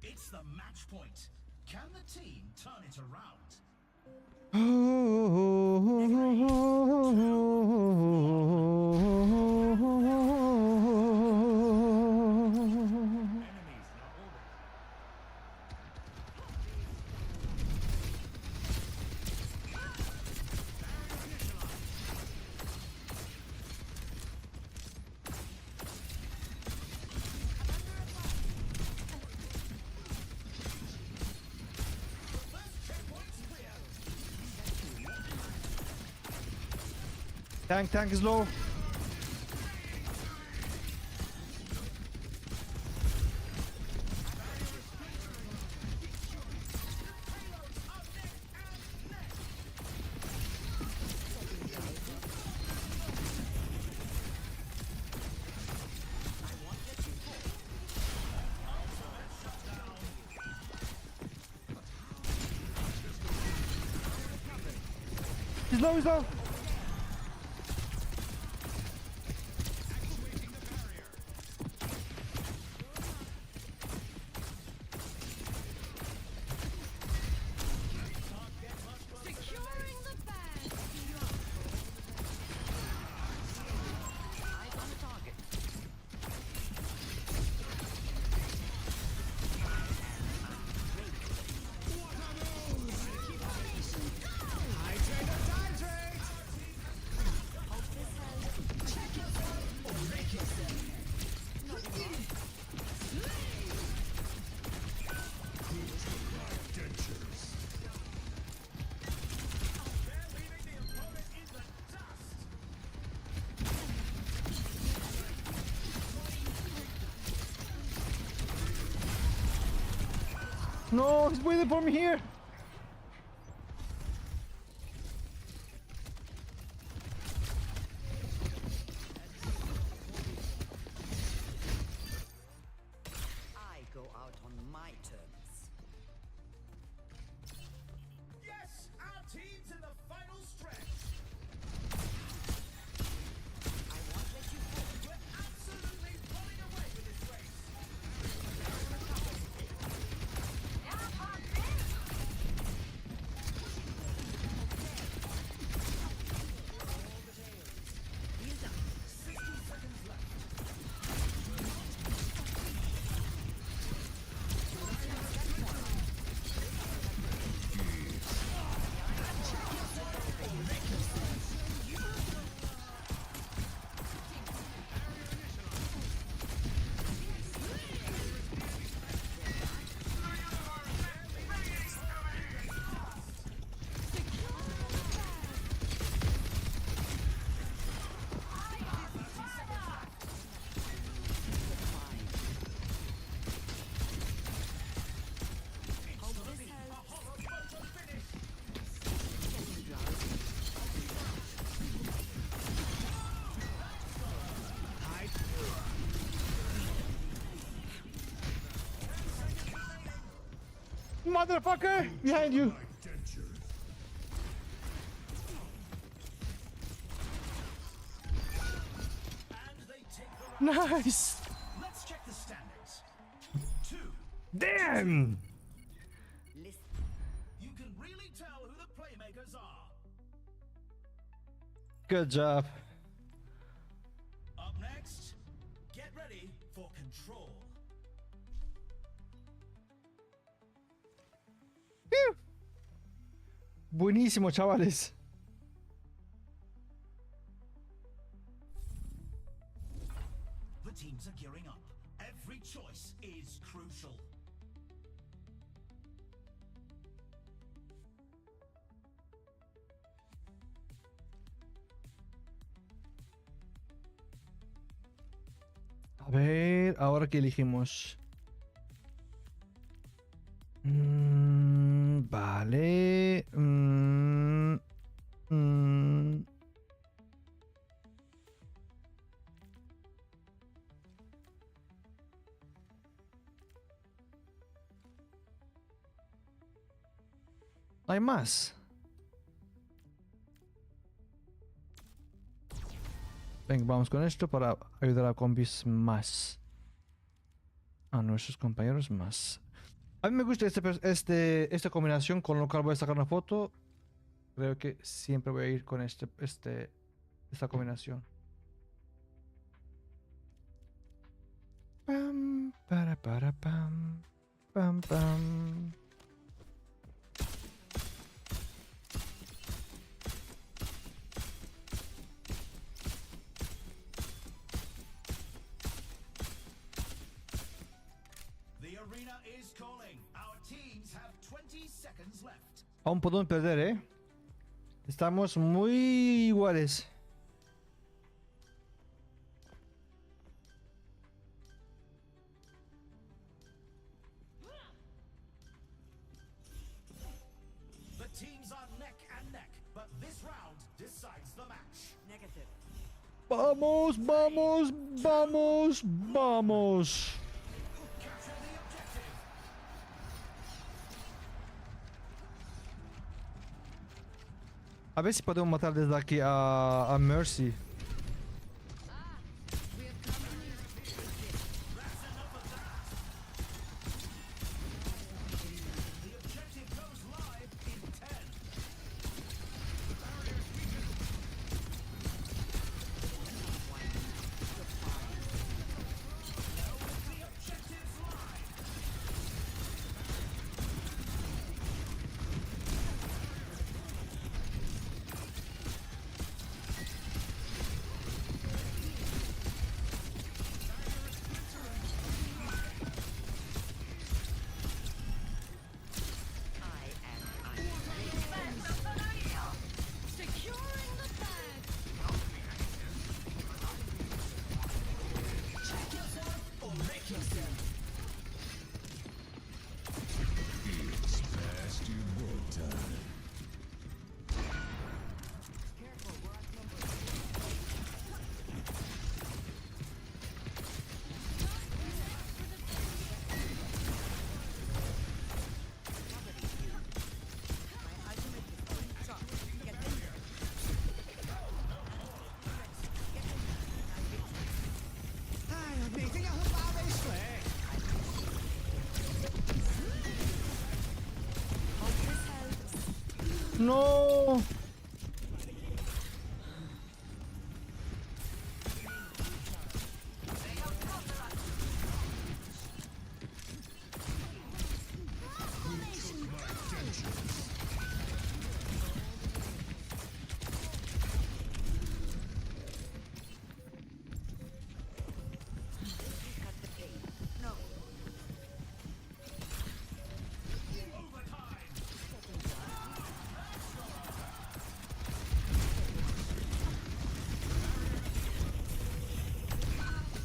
It's the match point. Can the team turn it around? Enemies in our orbit. Tank is low. He's low, he's low. Securing the bag. Eyes on the target. No, he's waiting for me here. I go out on my terms. Yes, our team's in the final stretch. I won't let you fall. We're absolutely running away with this race. Motherfucker! Behind you! And they take the round. Nice! Let's check the standings. 2. Damn! Listen. You can really tell who the playmakers are. Good job. Up next, get ready for control. Phew. Buenísimo, chavales. The teams are gearing up. Every choice is crucial. A ver, ahora que elegimos. Vale. No hay más. Venga, vamos con esto para ayudar a combis más. A nuestros compañeros más. A mí me gusta esta combinación con lo cual voy a sacar una foto. Creo que siempre voy a ir con esta combinación. Pam, para, pam, pam, pam. The arena is calling. Our teams have 20 seconds left. Aún podemos perder, ¿eh? Estamos muy iguales. The teams are neck and neck, but this round decides the match. Negative. Vamos, vamos, vamos, vamos. Capture the objective. A ver si podemos matar desde aquí a Mercy. The objective goes live in 10. The objective's live. Securing the bag. It's past your bedtime. No.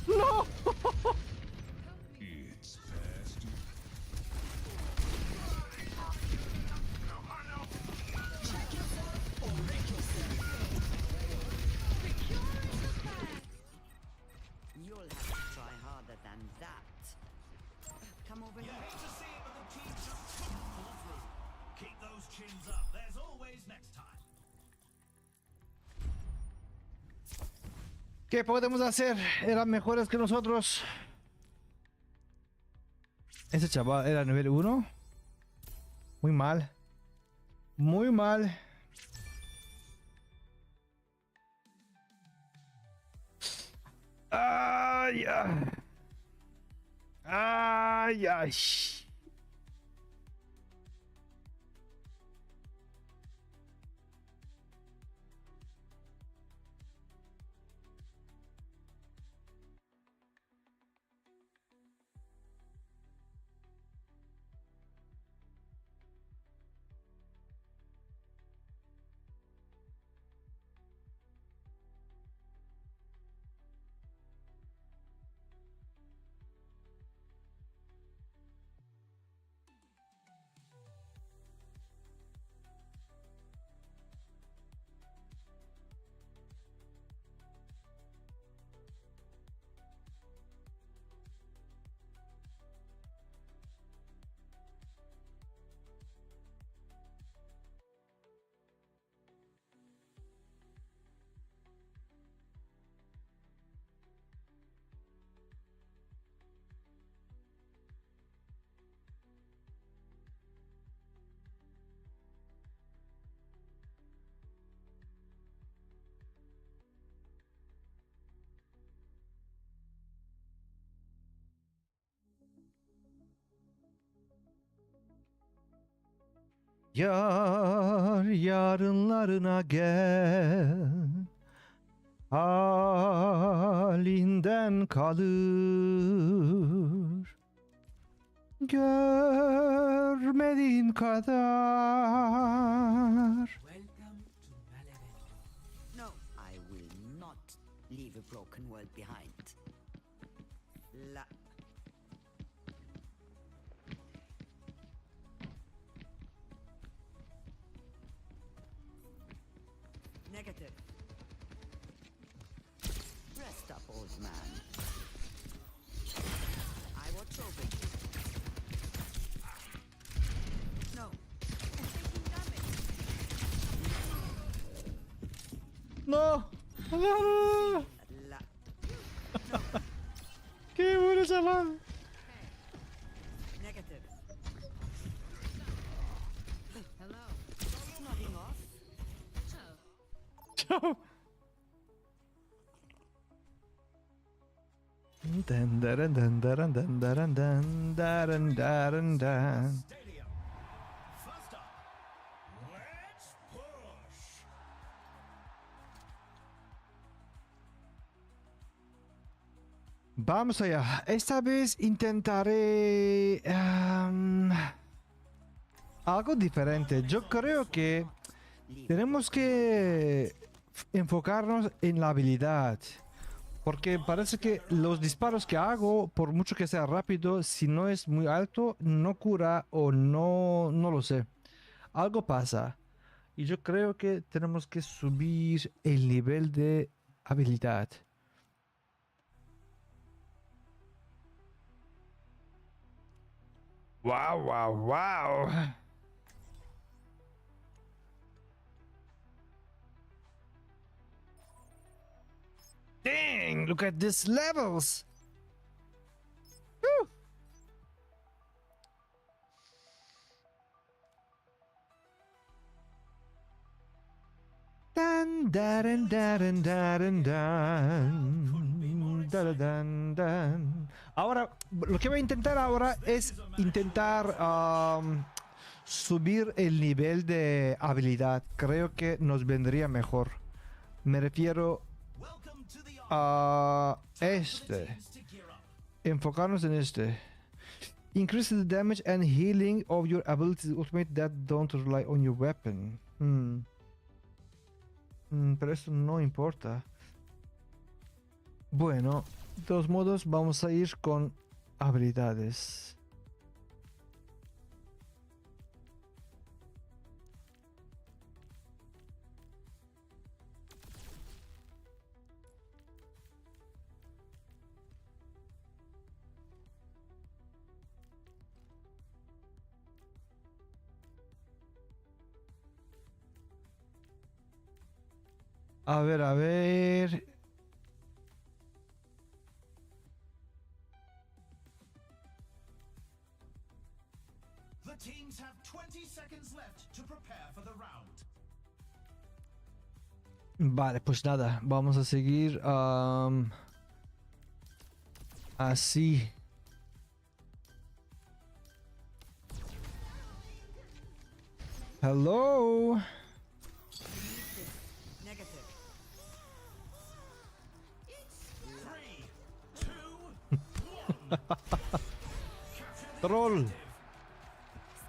No. It's past your You'll have to try harder than that. Come over You here. hate to see it, but the team just couldn't pull through. Keep those chins up. There's always next time. ¿Qué podemos hacer? Eran mejores que nosotros. Ese chaval era nivel 1. Muy mal. Muy mal. Ay, ay. Ay, ay. Yar yarınlarına gel, halinden kalır, görmediğin kadar. No, I will not leave a broken world behind. La. Negative. Rest up, old man. I watch over you. No. I'm taking damage. No. No. La. ¿Qué bueno, chaval? Negative. Hello. Nodding off. Chao. Dun, dun, dun, dun, dun, dun, dun, dun, dun, dun. Stadium. First up, let's push. Vamos allá. Esta vez intentaré algo diferente. Yo creo que tenemos que enfocarnos en la habilidad. Porque parece que los disparos que hago, por mucho que sea rápido, si no es muy alto, no cura o no lo sé. Algo pasa. Y yo creo que tenemos que subir el nivel de habilidad. Wow, wow, wow. Dang, look at these levels. Woo. Dan, dan, dan, dan, dan, dan, dan, dan, dan. Ahora, lo que voy a intentar ahora es intentar subir el nivel de habilidad. Creo que nos vendría mejor. Me refiero Welcome to the a este. teams to gear up. Enfocarnos en este. Increase the damage and healing of your abilities ultimate that don't rely on your weapon. Pero eso no importa. Bueno, de todos modos vamos a ir con habilidades. A ver, a ver. The teams have 20 seconds left to prepare for the round. Vale, pues nada, vamos a seguir así. Hello. Negative. 3, 2, 1. Troll.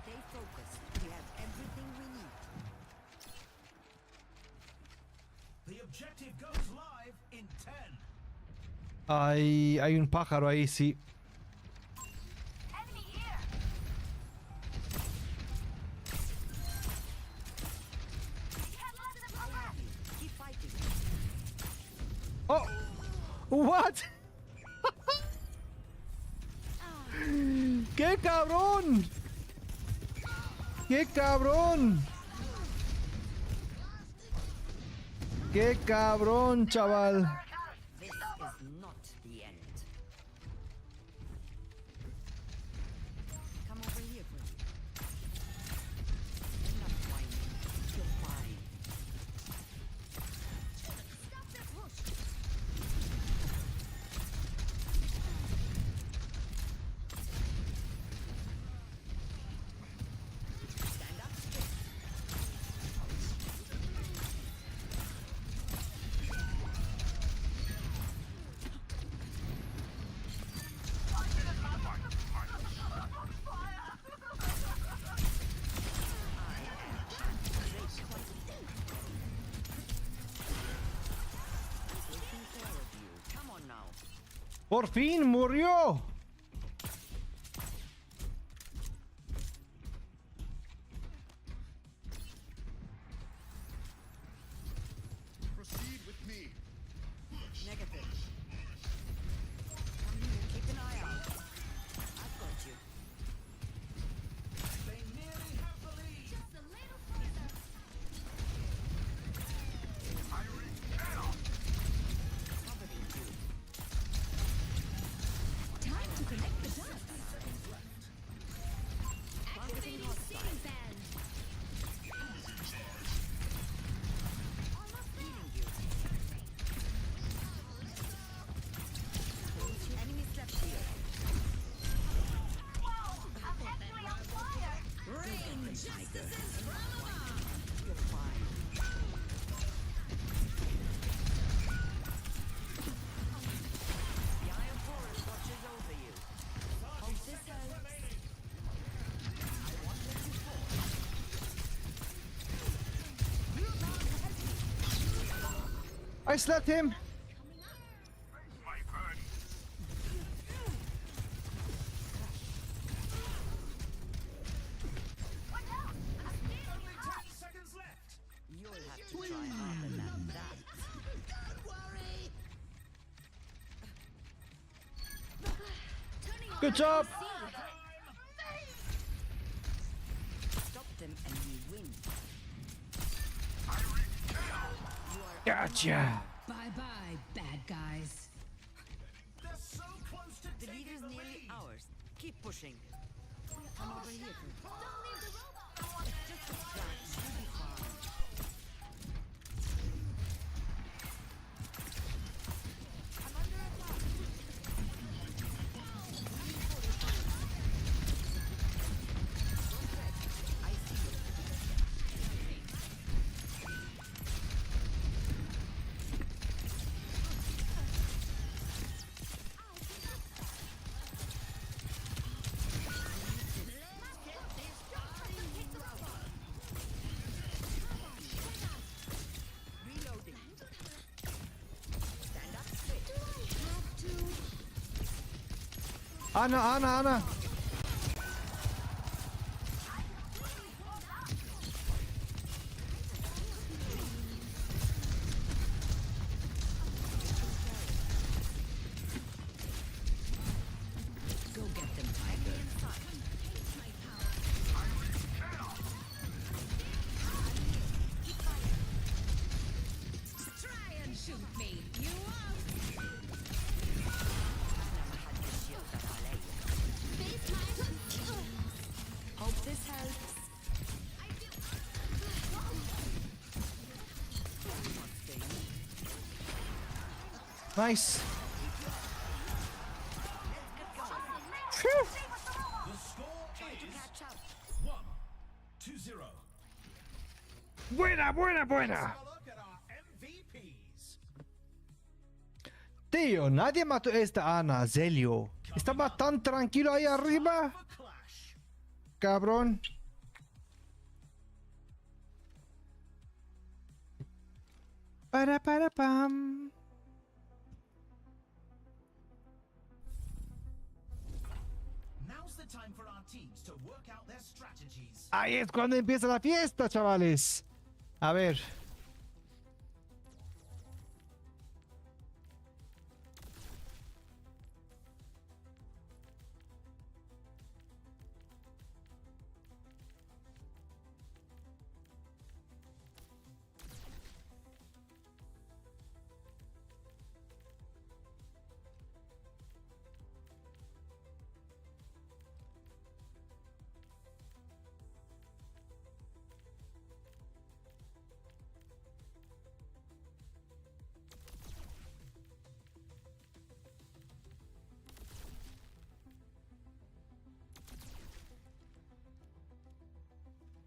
Stay focused. We have everything we need. The objective goes live in 10. Hay un pájaro ahí, sí. Enemy here. We have lots of cover. Keep fighting. Oh, what? ¡Qué cabrón! ¡Qué cabrón! ¡Qué cabrón, chaval! This is not the end. Come over here, Freddy. Enough whining. You're fine. Stop the push. Stand up straight. ¡Por fin murió! Proceed with me. Negative. Come here, keep an eye out. I've got you. They nearly have the lead. Just a little further. Coveting you. Time to connect the dots. Activating ceiling fan. Almost there. Healing you. Enemies left here. Rain justices from above. You're fine. The Eye of Horus watches over you. Hope this helps. I won't let you fall. I slapped him! Only 10 seconds left. You'll have to try harder than that. Good job! Stop them and we win. Gotcha! Bye-bye, bad guys. They're so close to The taking leader's the nearly lead. ours. Keep pushing. Come over here. Don't leave the robot. Just a scratch. You'll be fine. I'm under attack. Don't fret. I see you. Reloading. Stand up straight. Ana! Go get them, Tiger. Try and shoot me. You won't. Face time. Hope this helps. Nice! Phew. The score is Catch up. 1-0. Buena! Have a look at our MVPs. Tío, nadie mató a esta Ana, Zelio. Estaba tan tranquilo ahí arriba. For Clash. Cabrón. Para pam. Now's the time for our teams to work out their strategies. Ahí es cuando empieza la fiesta, chavales. A ver.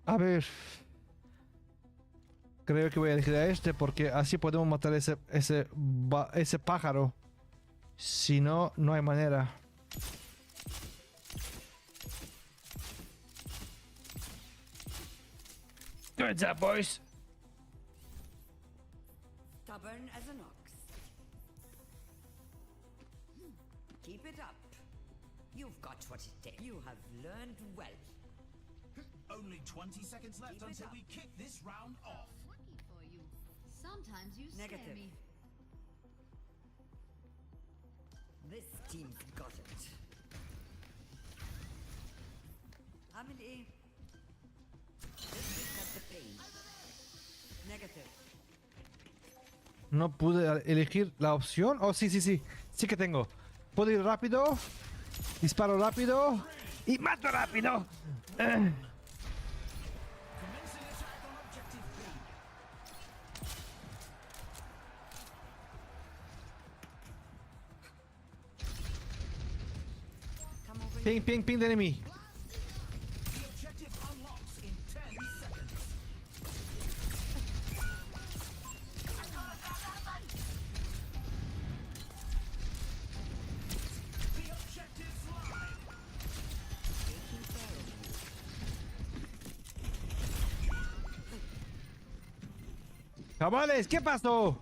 A ver. Creo que voy a elegir a este porque así podemos matar ese pájaro. Si no, no hay manera. Good job, boys. Stubborn as an ox. it up. You've got what it takes. You have learned well. Only 20 seconds left Keep it until up. we kick this round off. Lucky for you. Sometimes you Negative. scare me. This team's got it. How many? This will cut the pain. Negative. No pude elegir la opción. Oh, sí, sí, sí. Sí que tengo. Puedo ir rápido. Disparo rápido. Y mato rápido. Commencing attack on objective B. Come over Ping, ping, ping de enemy. The objective unlocks in 10 seconds. The objective's live. taking care of you. Chavales, ¿qué pasó?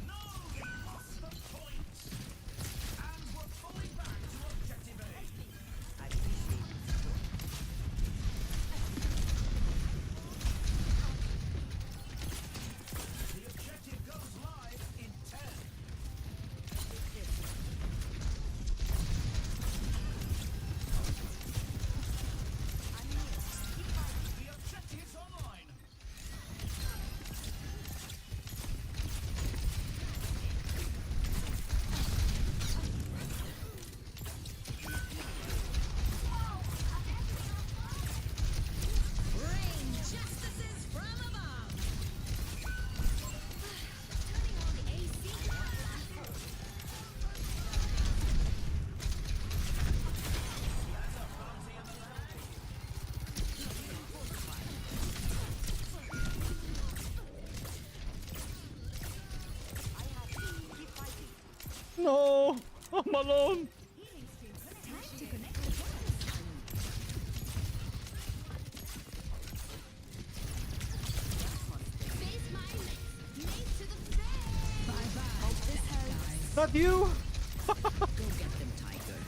No, we lost the point. And we're falling back to objective A. I appreciate it. The objective goes live in 10. The objective's online. Rain justices from above. Turning on the AC. No, I'm alone. Face my lips. Mace to the face. Bye-bye. Not you. Go get them, Tiger.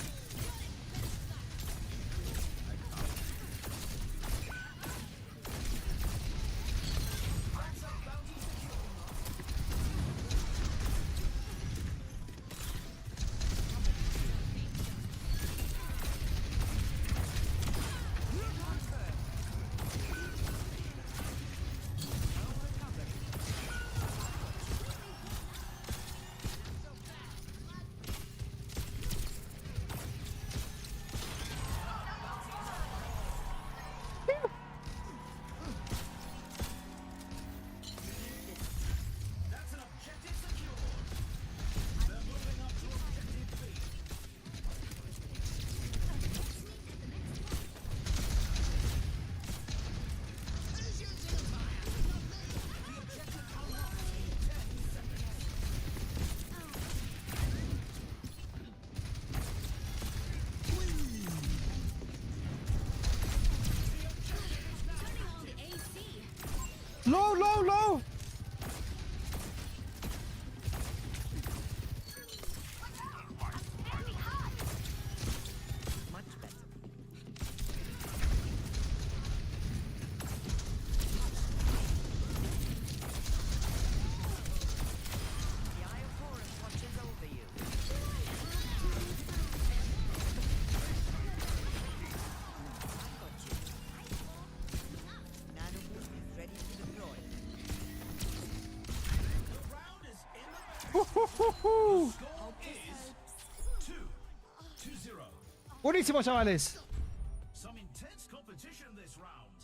That's an objective secured. They're moving up to objective B. The objective unlocks in 10 seconds. Turning on the AC. Low, low, low. Much better. The Eye of Horus watches over you. I've got you. Nano boost is ready to deploy. The round is in the bag. Score is 2-0. Buenísimo, chavales. Some intense competition this round.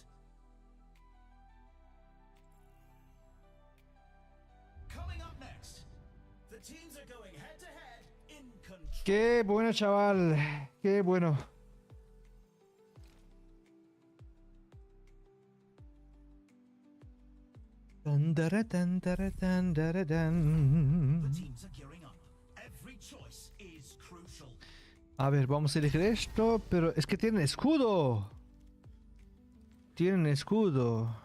Coming up next, the teams are going head to head in control. Qué bueno, chaval. Qué bueno. Tan, dara, tan, dara, tan, dara, The tan. teams are gearing up. Every choice is crucial. A ver, vamos a elegir esto, pero es que tienen escudo. Tienen escudo.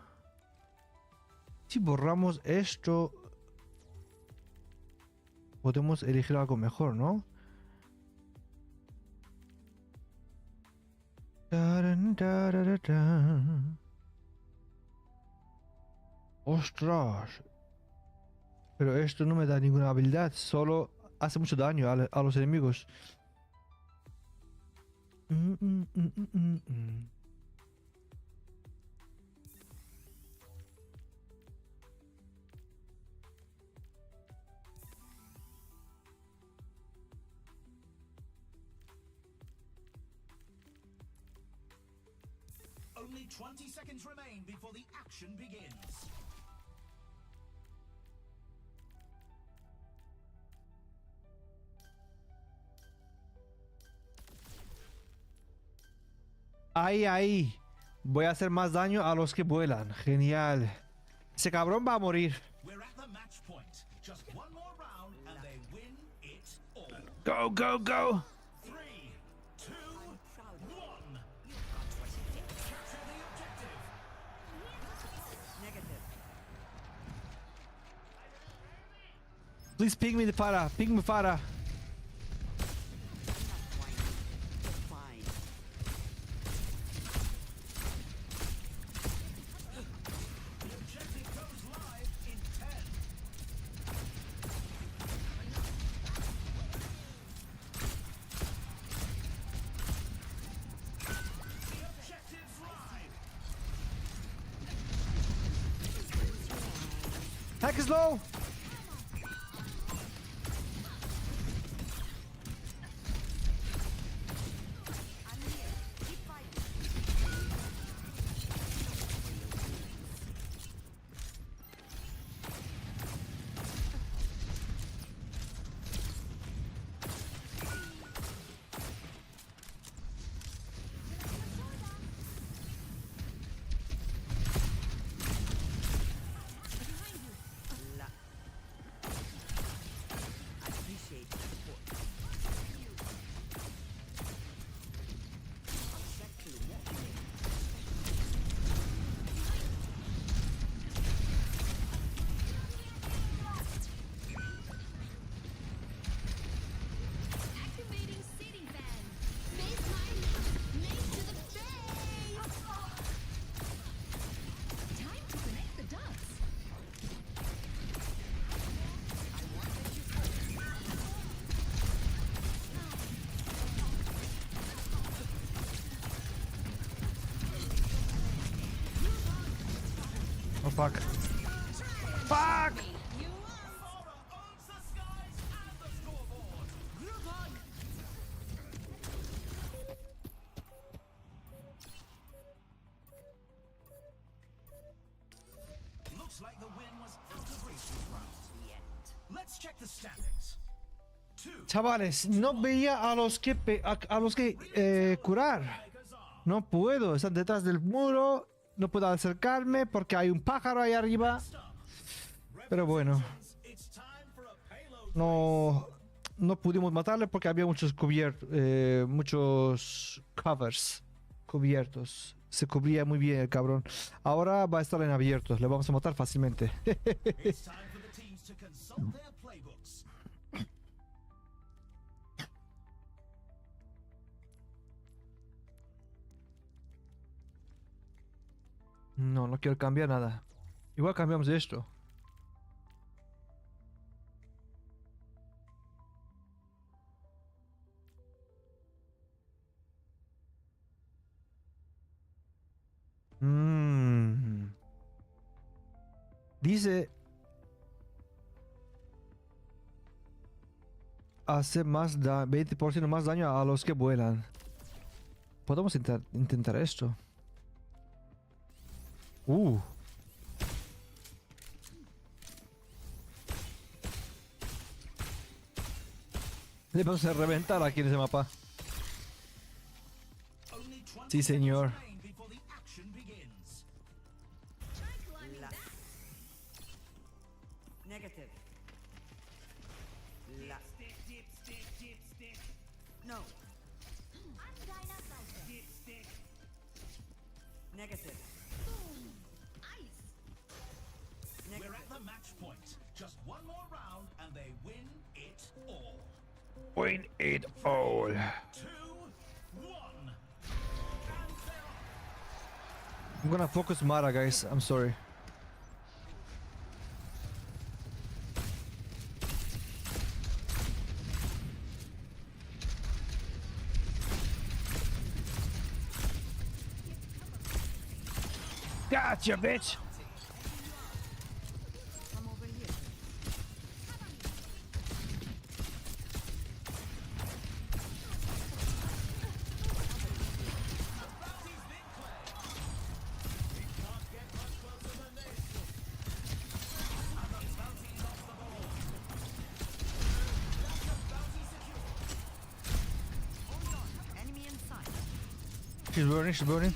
Si borramos esto, podemos elegir algo mejor, ¿no? Taran, tarararán. ¡Ostras! Pero esto no me da ninguna habilidad, solo hace mucho daño a los enemigos. Mm, mm, mm, mm, mm, mm. Only 20 seconds remain before the action begins. Ahí, ahí. Voy a hacer más daño a los que vuelan. Genial. Ese cabrón va a morir. We're at the match point. Just one more round and they win it all. Go, go, go. 3, 2, 1. Capture the objective. Negative. Please ping me the Farah. Ping me Farah. Fine. The objective goes live in 10. The objective's live. Hack is low. I'm here. Keep fighting. La. I appreciate the support. Exactly what we need. Activating seating fan. Baseline. Mace to the face. Time to connect the dots. Oh fuck. Fuck! Mara owns the skies and the scoreboard. Looks like the win was out of reach this round. Let's check the standings. 2 Chavales, no veía a los que curar. makers are No puedo, están detrás del muro. No puedo acercarme porque hay un pájaro ahí arriba. Pero bueno, It's time for a payload. no pudimos matarle porque había muchos muchos covers cubiertos. Se cubría muy bien el cabrón. Ahora va a estar en abiertos. Le vamos a matar fácilmente. It's time for the teams to consult their playbooks. No, no quiero cambiar nada. Igual cambiamos de esto. Dice... Hace más 20% más daño a los que vuelan. Podemos intentar esto. Le vamos a reventar aquí en ese mapa. Only 20 Sí, señor. seconds remain before the action begins. La. Negative. La. No. Negative. they win it all. Win it all. 2, 1. I'm gonna focus Mara, guys. I'm sorry. Gotcha, bitch. Come over here. Enemy inside. She's burning. She's burning.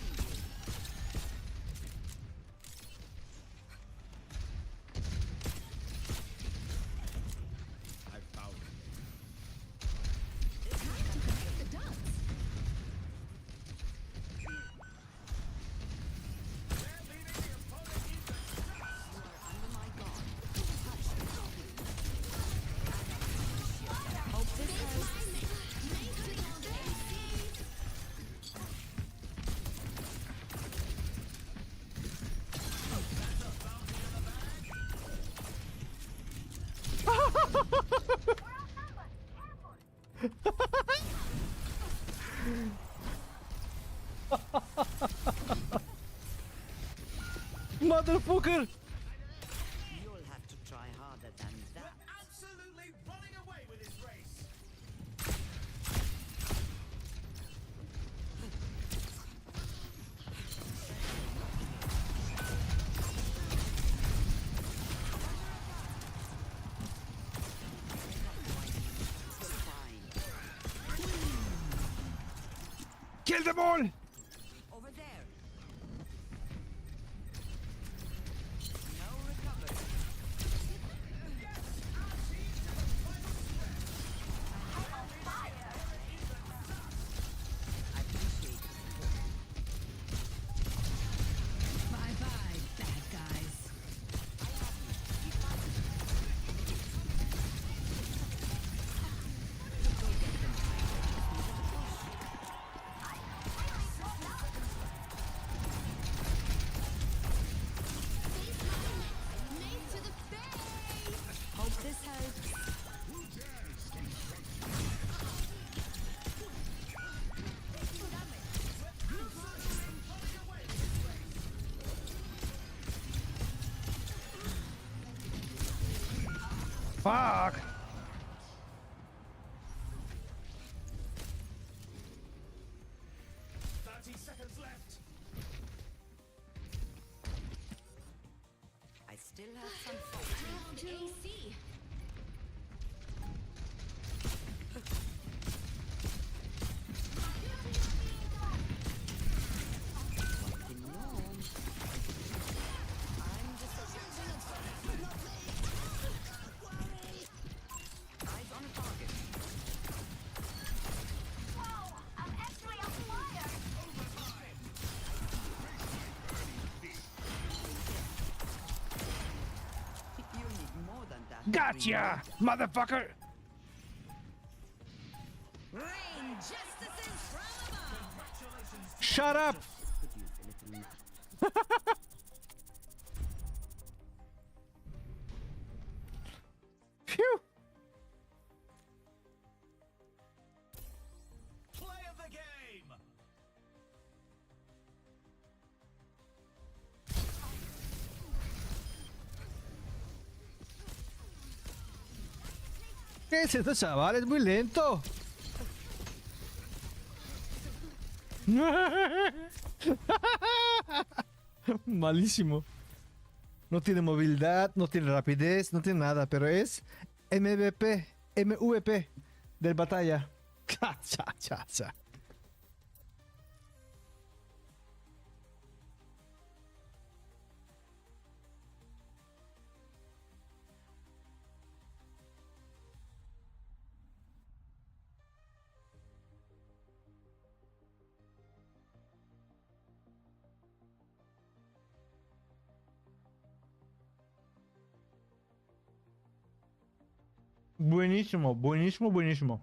Motherfucker! You'll have to try harder than that. Absolutely running away with this race. Kill them all! Over there. No recovery. I appreciate the support. Bye bye, bad guys. Nate to the face! Hope this helps. Fuck! Seconds left. I still have some fight. Round AC. The norm. I'm just eyes on a target. You need more than that. Gotcha, motherfucker! Rain justices from above. Shut up! Could use a little Phew! Play of the game. ¿Qué es esto, chaval? Es muy lento. Malísimo. No tiene movilidad, no tiene rapidez, no tiene nada, pero es MVP del batalla. Cha, cha, cha, cha. Buenísimo, buenísimo, buenísimo.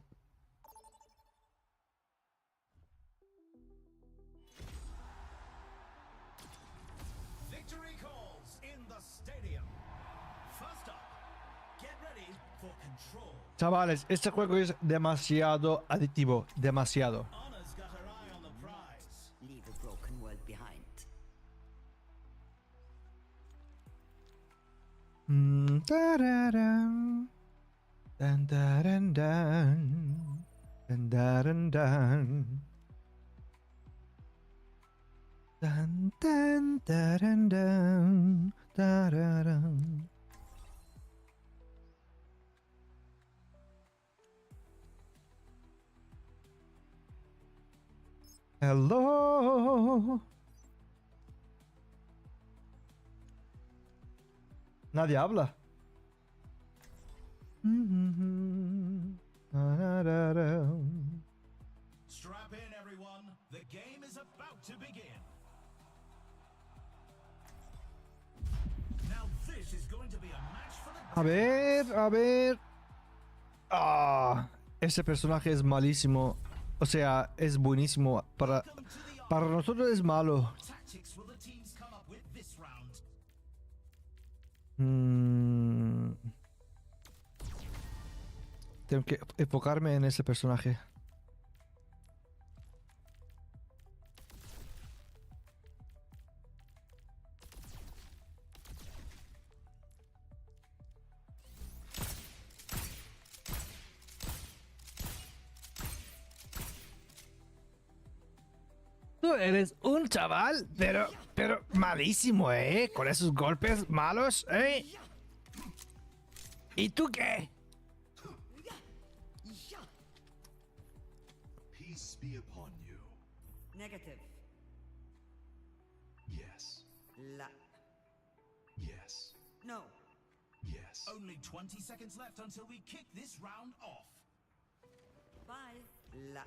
Victory calls in the stadium. First up, get ready for control. Chavales, este juego es demasiado adictivo, demasiado. Anna's got her eye on the prize. Leave a broken world behind. Da-da-dum. Dun, dun, dun. Dun, dun, dun. Dun, dun, dun, dun. Da-da-dum. Hello. Nadie habla. Da-da-da-dum. Strap in, everyone. The game is about to begin. Now this is going to be a match for the A ver, a ver. Ah, ese personaje es malísimo. O sea, es buenísimo. Para nosotros es malo. tactics will the teams come up with this round. Tengo que enfocarme en ese personaje. Tú eres un chaval, pero malísimo, ¿eh? Con esos golpes malos, ¿eh? ¿Y tú qué? Peace be upon you. Negative. Yes. La. Yes. No. Yes. Only 20 seconds left until we kick this round off. Bye. La.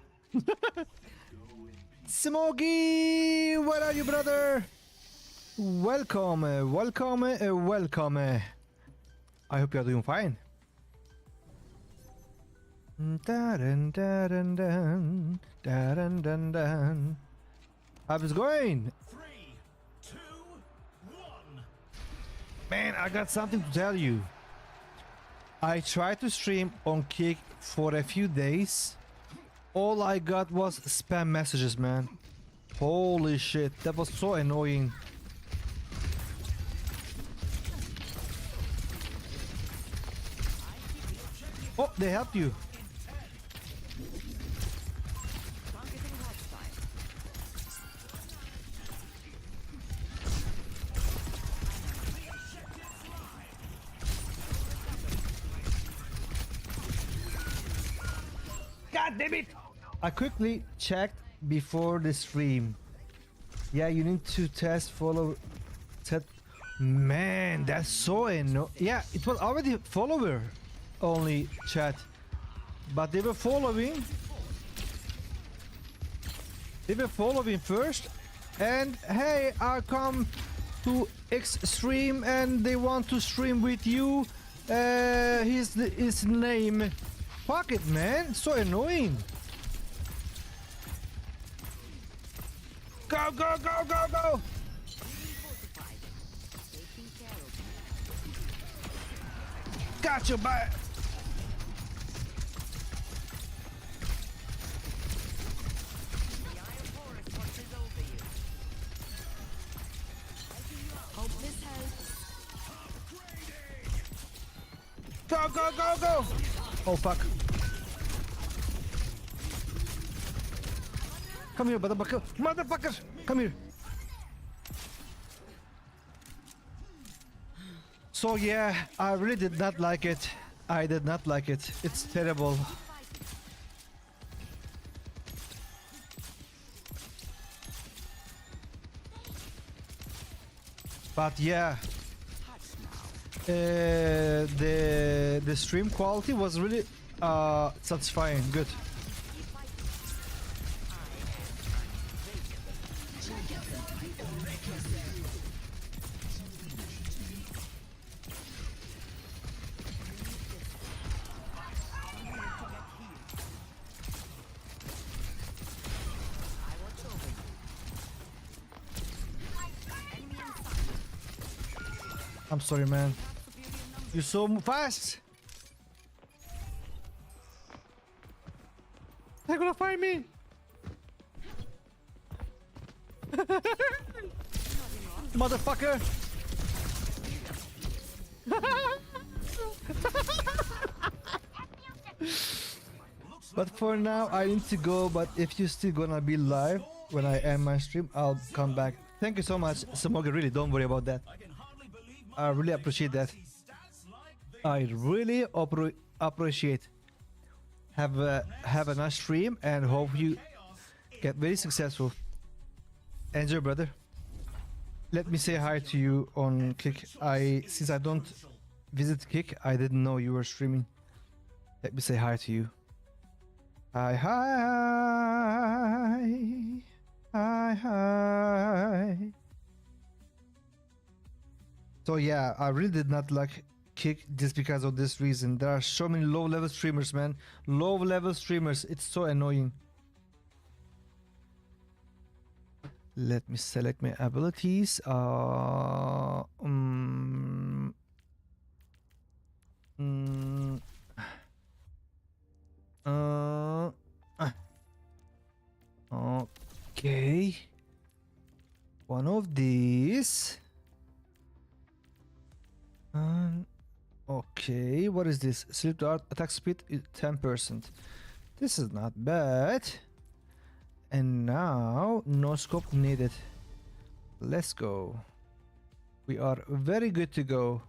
Smokey, where are you, brother? Welcome, welcome, welcome. I hope you're doing fine. Dun, dun, dun, dun, dun, dun. How's it going? 3, 2, 1. Man, I got something to tell you. I tried to stream on Kick for a few days. All I got was spam messages, man. Holy shit, that was so annoying. Oh, they helped you. Targeting hostile. God damn it! I quickly checked before the stream. Yeah, you need to test follow. Set. Man, that's so annoying. Yeah, it was already follower only chat, but they were following. They were following first, and hey, I come to X stream, and they want to stream with you. His name. Fuck it, man. So annoying. Go, go, go, go, go! Fortified. Taking care of you. Gotcha, bye! The Eye of Horus watches over you. Hope this helps. Go, go, go, go! Oh, fuck. Come here, motherfucker! Motherfuckers! Come here! So yeah, I really did not like it. I did not like it. It's terrible. But yeah, the stream quality was really satisfying. Good. I'm sorry, man. You're so fast. They're gonna find me. Motherfucker. But for now, I need to go. But if you're still gonna be live when I end my stream, I'll come back. Thank you so much, Samoga. Really, don't worry about that. I really appreciate that. I really appreciate. Have a nice stream and hope you get very successful. Enjoy, brother. Let me say hi to you on Kick. Since I don't visit Kick, I didn't know you were streaming. Let me say hi to you. Hi, hi, hi, hi. So yeah, I really did not like Kick just because of this reason. There are so many low-level streamers, man. Low-level streamers. It's so annoying. Let me select my abilities. Okay. One of these. Okay, what is this? Sleep to attack speed is 10%. This is not bad. And now, no scope needed. Let's go. We are very good to go.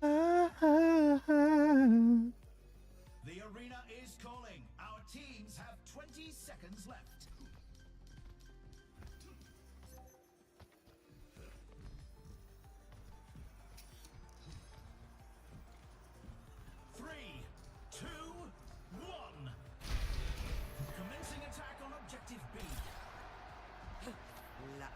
The arena is calling. Our teams have 20 seconds left. Three, two, one. Commencing attack on objective B. La.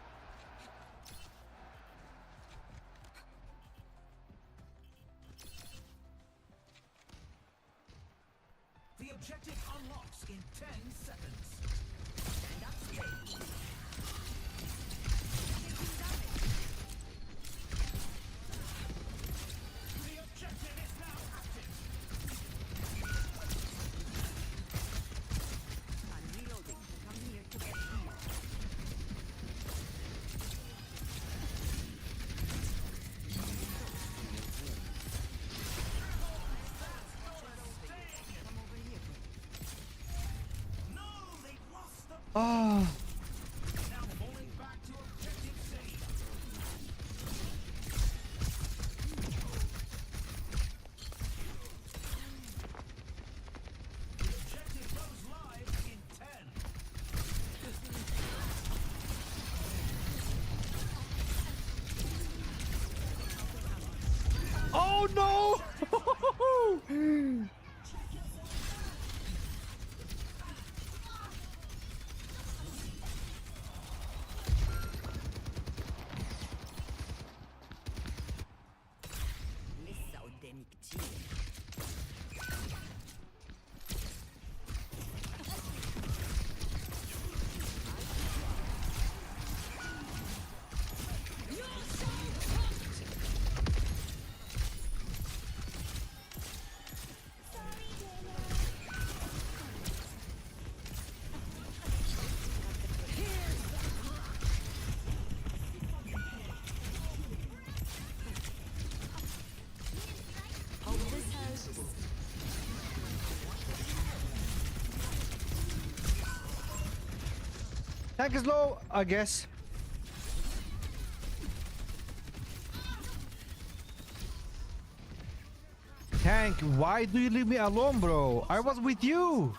The objective unlocks in 10 seconds. And that's it. The objective is now active. I'm reloading. Come here to get healed. Come over here. No, they've lost the Ah, now falling back to objective C. The objective goes live in 10. oh no! Lissa قدامي كتير. Tank is low, I guess. Tank, why do you leave me alone, bro? I was with you.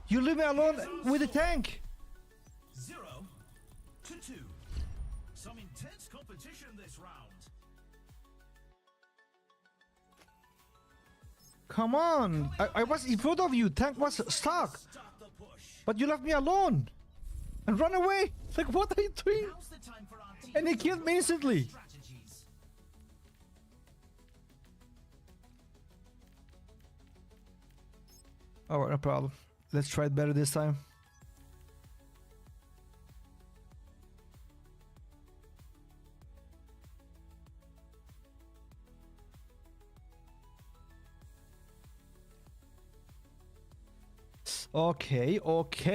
You leave me alone with the tank. 0 to 2. Some intense competition this round. Come on. I was in front of you. Tank was stuck. Start the push. But you left me alone. And run away. Like, what are you doing? Now's the time for our team And he killed me instantly. strategies. Alright, no problem. Let's try it better this time. Ok, ok.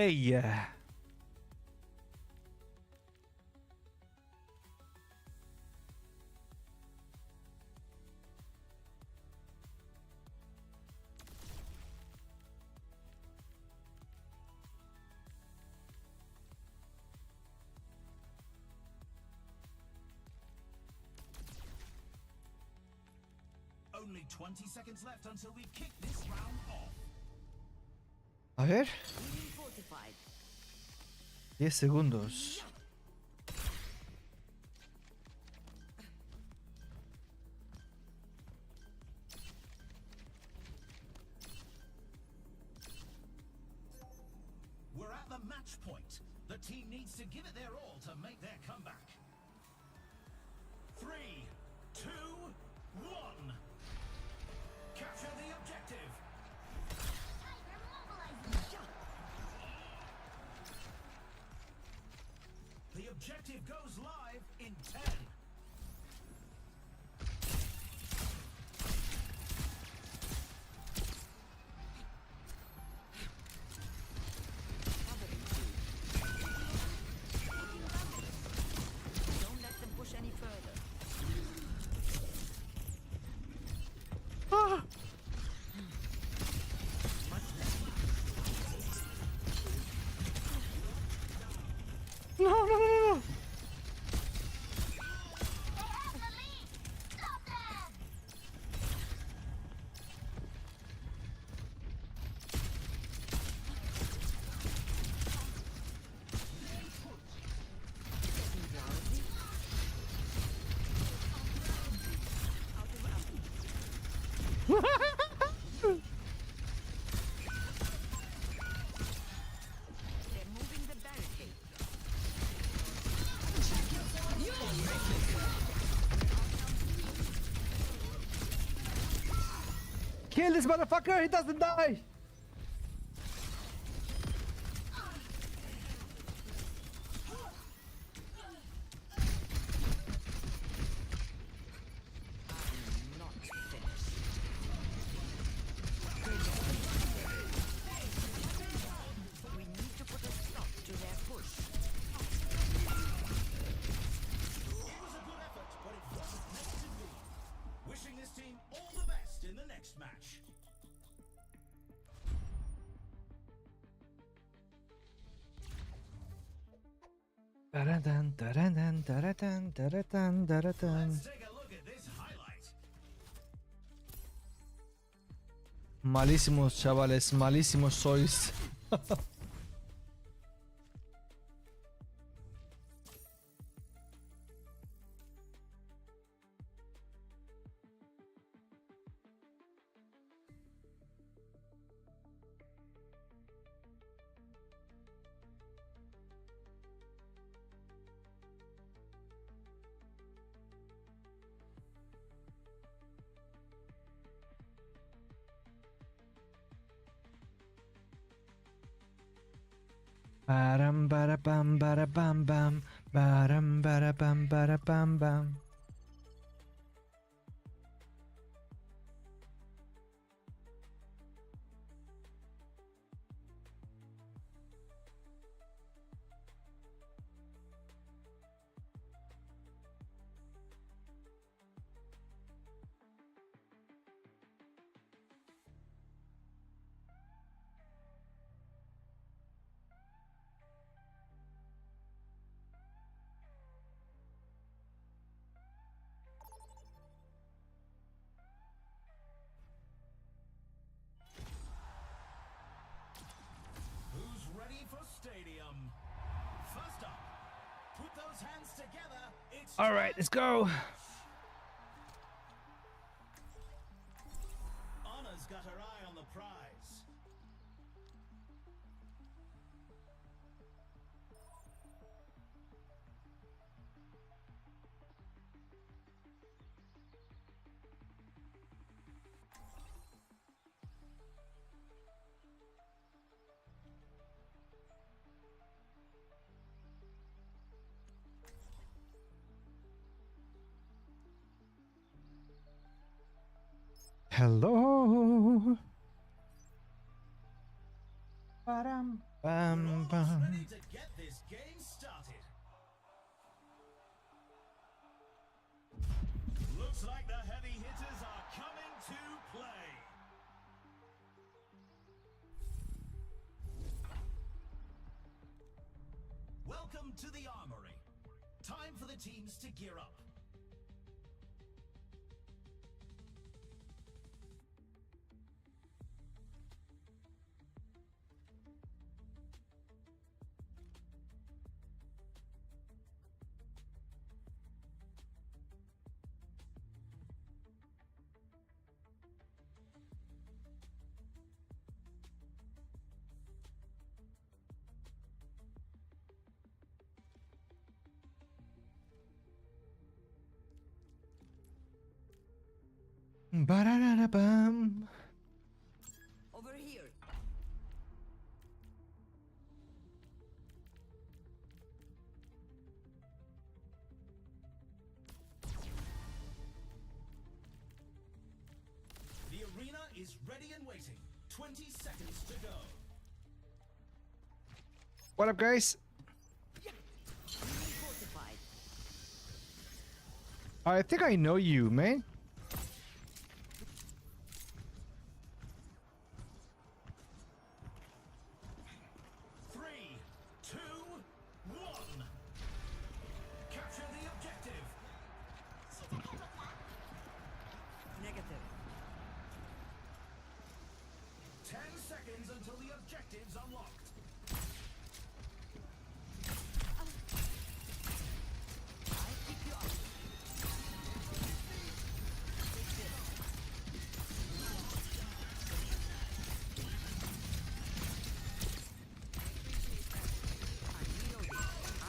Only 20 seconds left until we kick this round off. A ver. Being fortified. 10 segundos. We're at the match point. The team needs to give it their all to make their comeback. 3, 2, 1. Capture the objective. The objective goes live in 10. Don't let them push any further. No, no, no, no. They're moving the barricade. Kill this motherfucker, he doesn't die. Not finished. We need to put a stop to their push. It was a good effort, but it wasn't meant to be. Wishing this team all the best in the next match. Taradan, taradan, taradan, taradan, taradan. Let's take a look at this highlight. Malísimos, chavales, malísimos sois. Baram bara bam bara bam bam. Baram bara bam bara bam bam. Who's ready for Stadium? First up, put those hands together. It's All right, let's go. Anna's got her eye on the prize. Hello. Bam, Almost bam. ready to get this game started. Looks like the heavy hitters are coming to play. Welcome to the armory. Time for the teams to gear up. Ba-da-da-da-bam. Over here. The arena is ready and waiting. 20 seconds to go. What up, guys? Fortified. I think I know you, man. Three, two, one. Capture the objective. Negative. 10 seconds until the objective's unlocked. I pick you up. I'm reloading.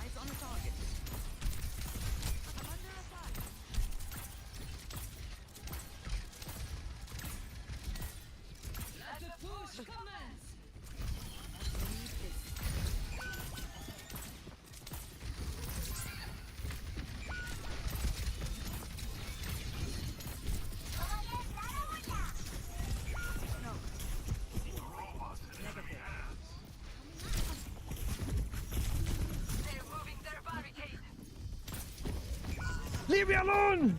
Eyes on the target. I'm under attack. Let the push commence. Need this. No. Negative. They're moving their barricade. Leave me alone!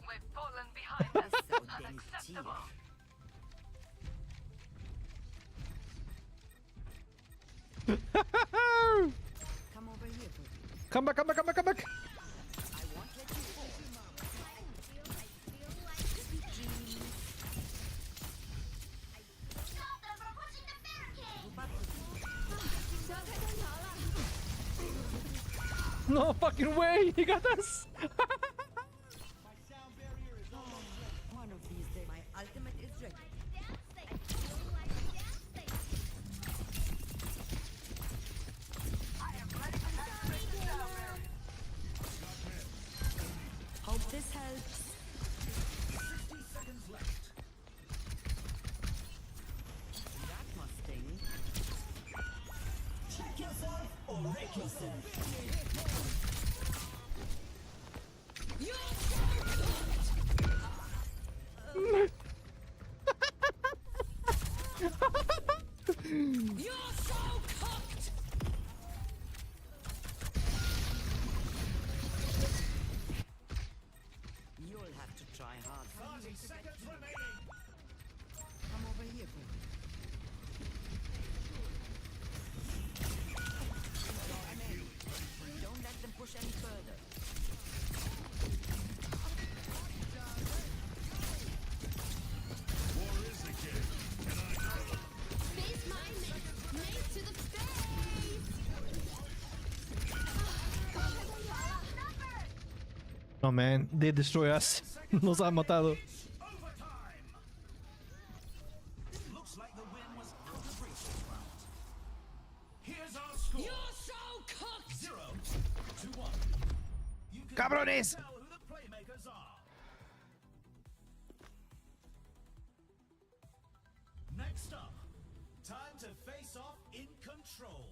We've fallen behind them. So damn Unacceptable. Come over here, Pooh. Come back, come back, come back, come back! I won't let you fall. Sweet dreams. No fucking way! He got us! One of these days, my ultimate is ready. Hope this helps. 60 seconds left. That must sting. Check yourself or wreck yourself. You're so cooked. You'll have to try hard. 30 seconds remaining. Come over here, Pooh. Don't let them push any further. War is a game, and I know. Face my mate to the face. No, man, they destroy us. Nos han matado. It's overtime. Looks like the win was out of reach this round. Here's our score. You're so cooked. 0 to 1. You can Cabrones! tell who the playmakers are. Next up, time to face off in control.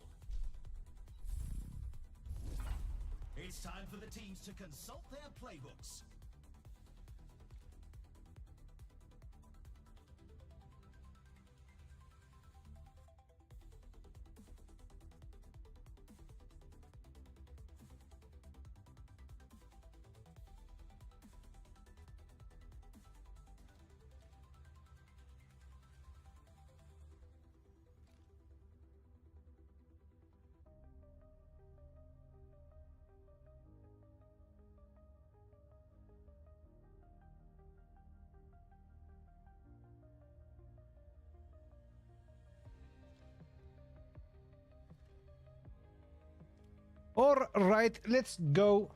It's time for the teams to consult their playbooks. Alright, let's go.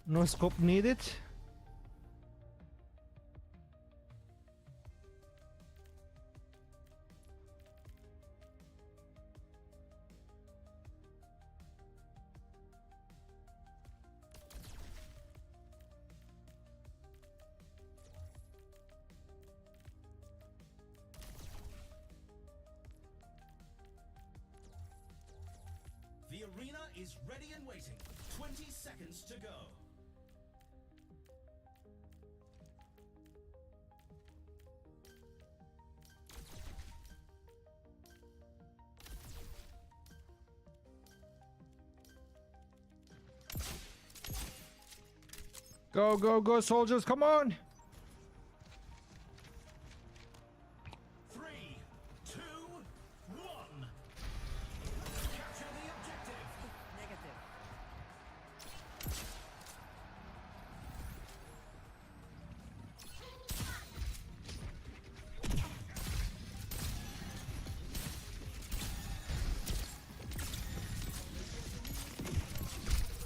No scope needed. The arena is ready and waiting. 20 seconds to go. Go, go, go, soldiers, come on! 3, 2, 1. Capture the objective. Negative.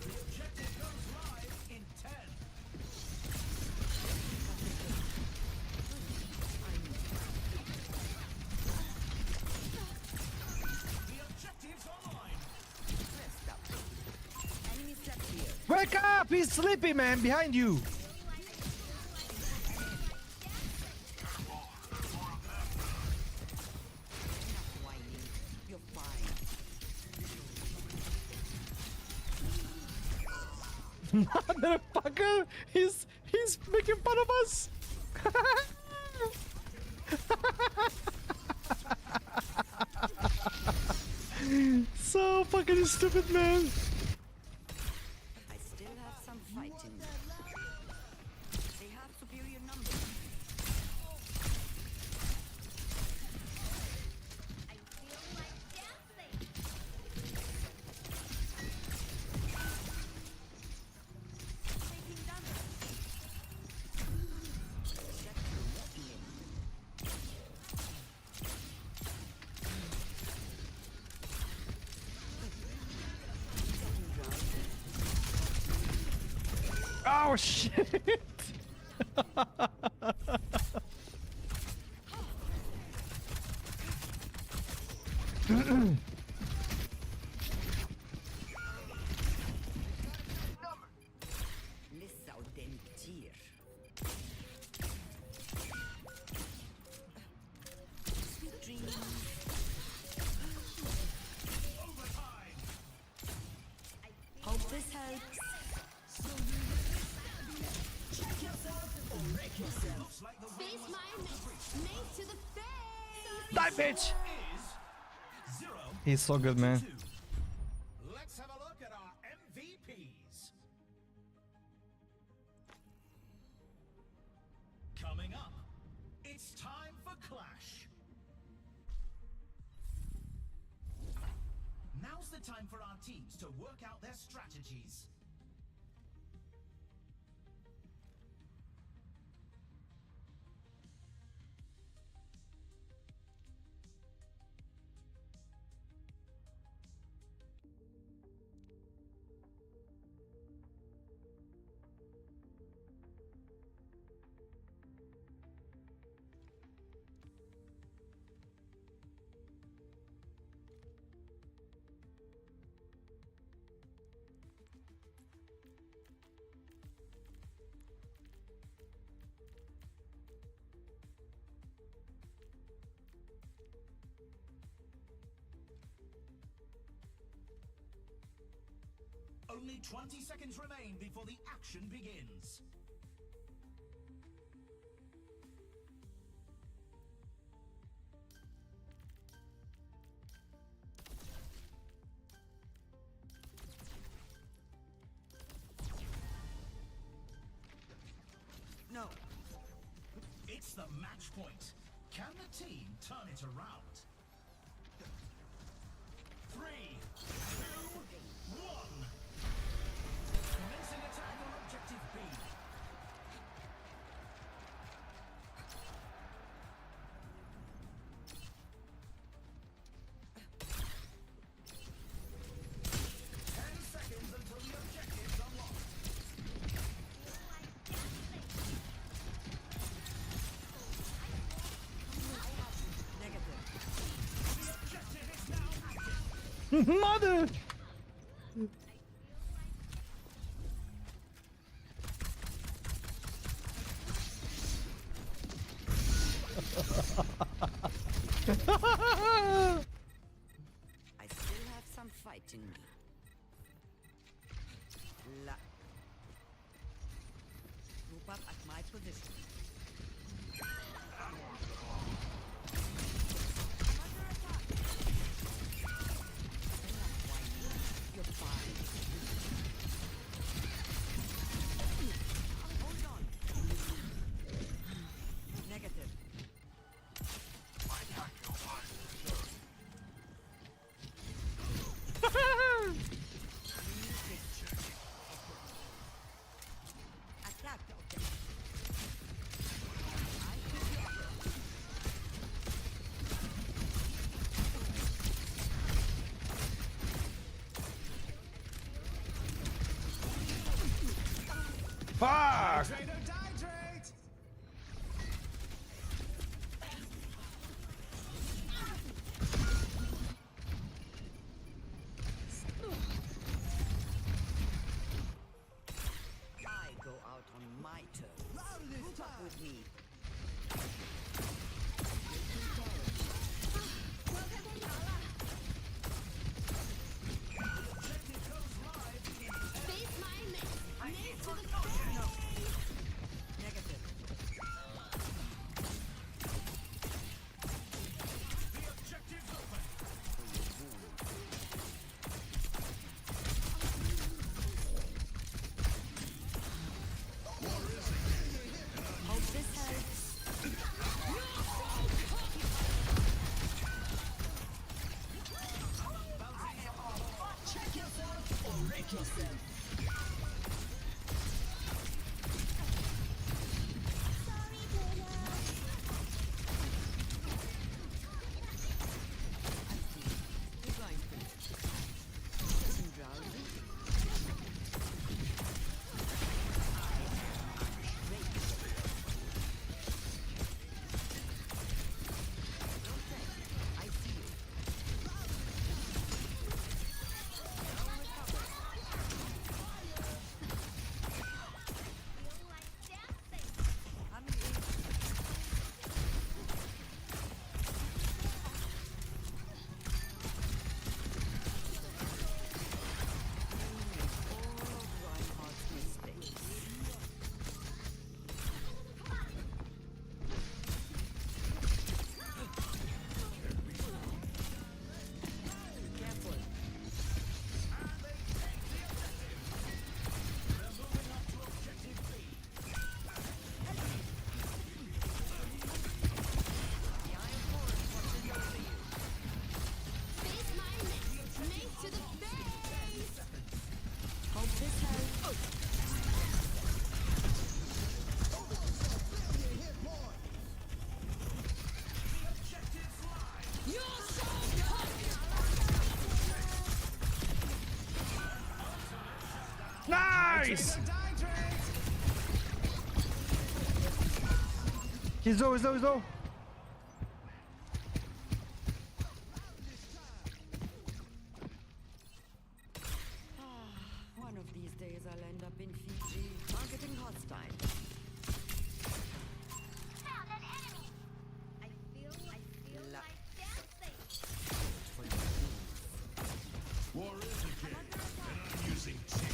The objective goes live in 10. The objective's online. Rest up. Enemy slept here. Wake up! He's sleepy, man, behind you! Enough whining. You're fine. Motherfucker! He's making fun of us! So fucking stupid, man! I still have some fight in me. They have superior numbers. I feel like dancing. Taking damage. Step to me. Oh shit! Lissa och dentir. Sweet dreams. Hope this helps. Looks like the Face my mate to the face. Die, bitch! is 0. He's so good, man. 2. Let's have a look at our MVPs. Coming up, it's time for Clash. Now's the time for our teams to work out their strategies. Only 20 seconds remain before the action begins. No. It's the match point. Can the team turn it around? 3, 2, 1. Commencing attack on objective B. Seconds until the objective's unlocked. Mother! I still have some fight in me. Group up at my position. You're fine. Hold on. Negative. Attack the objective. I give you up. Fuck! I go out on my terms. Group up with me. Face my miss. Miss to the Negative. The objective's open. Hope this helps. You're going to. Getting drowsy? I see you. I'm in. All of Reinhardt's mistakes. Careful. The Iron Forest watches over you. face my miss. Miss to the face. Hope this helps. You're so tough. Nice! He's low, he's low, he's low. One of these days I'll end up in Fiji, targeting hostile. Found an enemy. I feel like dancing. For the teams. War is a game, and I'm using cheats.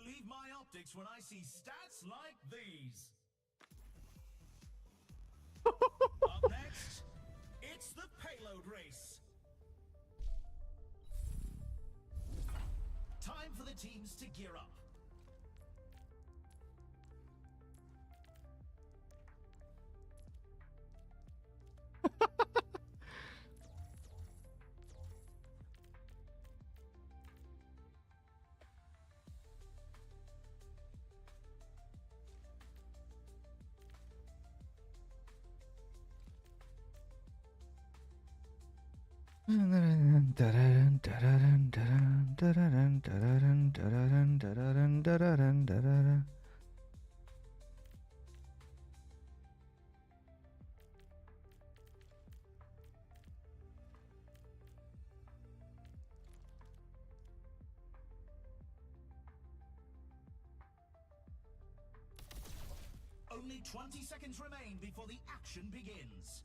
believe my optics when I see stats like these. Up next, it's the payload race. Time for the teams to gear up. Only 20 seconds remain before the action begins.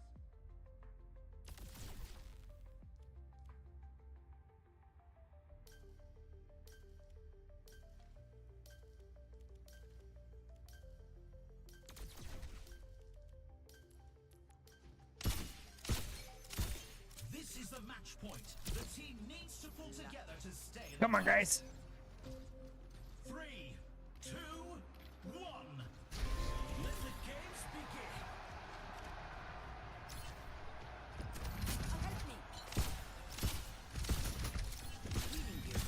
This is the match point. The team needs to pull together to stay. Come on, guys. 3, 2, 1. Let the games begin. Help me. Leaving you.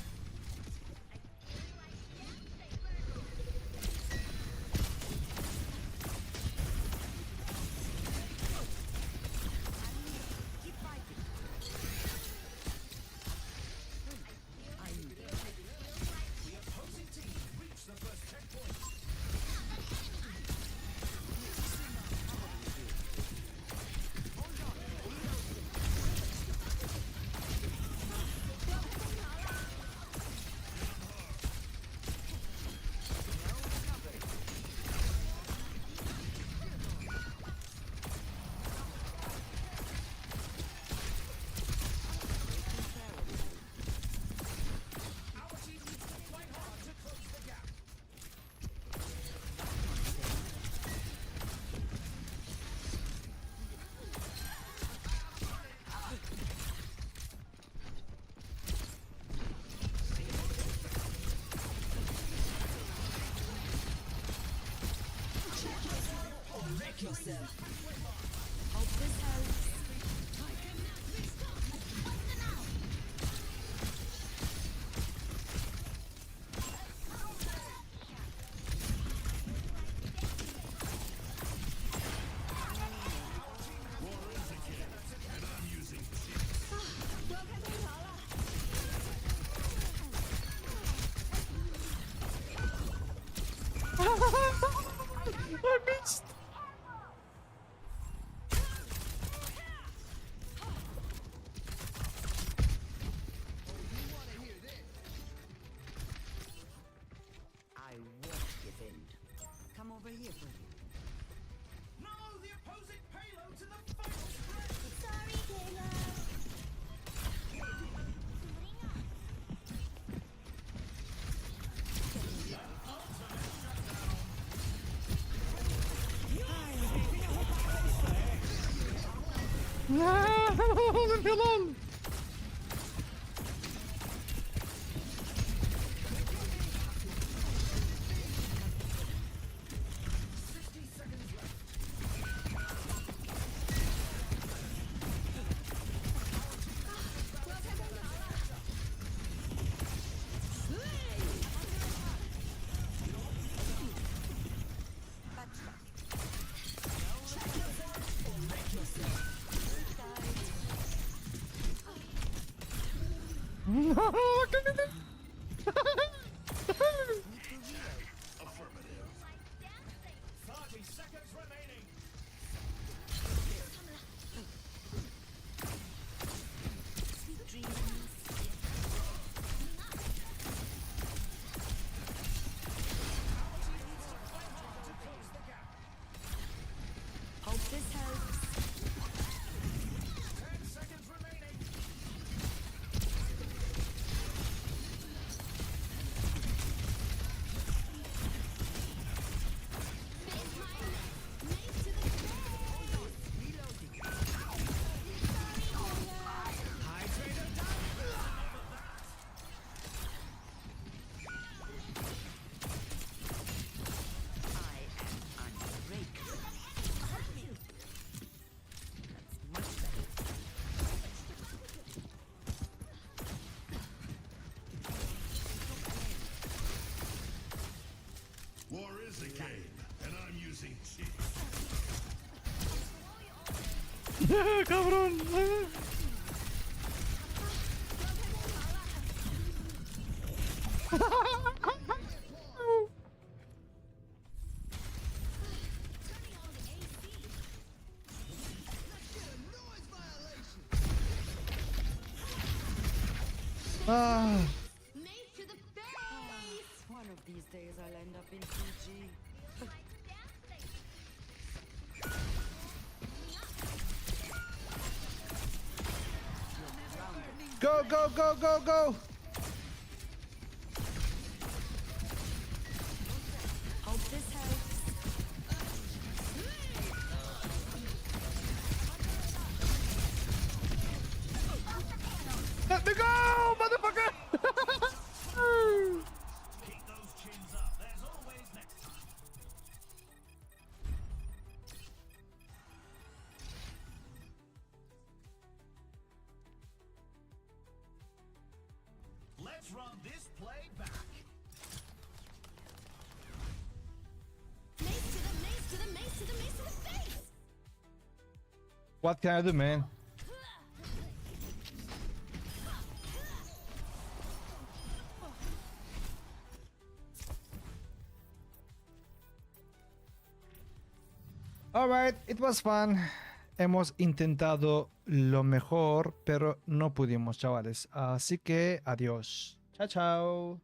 Keep fighting. I need it. The opposing team reached the first checkpoint. Our team needs to fight hard to close the gap. Wreck yourself. Hope this helps. I missed. I won't give in. Come over here for you. No, the opposing payload to the final sprint. Sorry, Caleb. Leave me alone. 60 seconds left. Affirmative. 30 seconds remaining. Sweet dreams. Hope this helps. 10 seconds remaining. using cheats. Cabrón. Ah. One of these days I'll end up in Fiji. Go, go, go, go, go! Hope this helps. Let me go, motherfucker! Keep those chins up. There's always next time. Let's run this play back. What can I do, man? Alright, it was fun. Hemos intentado lo mejor, pero no pudimos, chavales. Así que adiós. Chao, chao.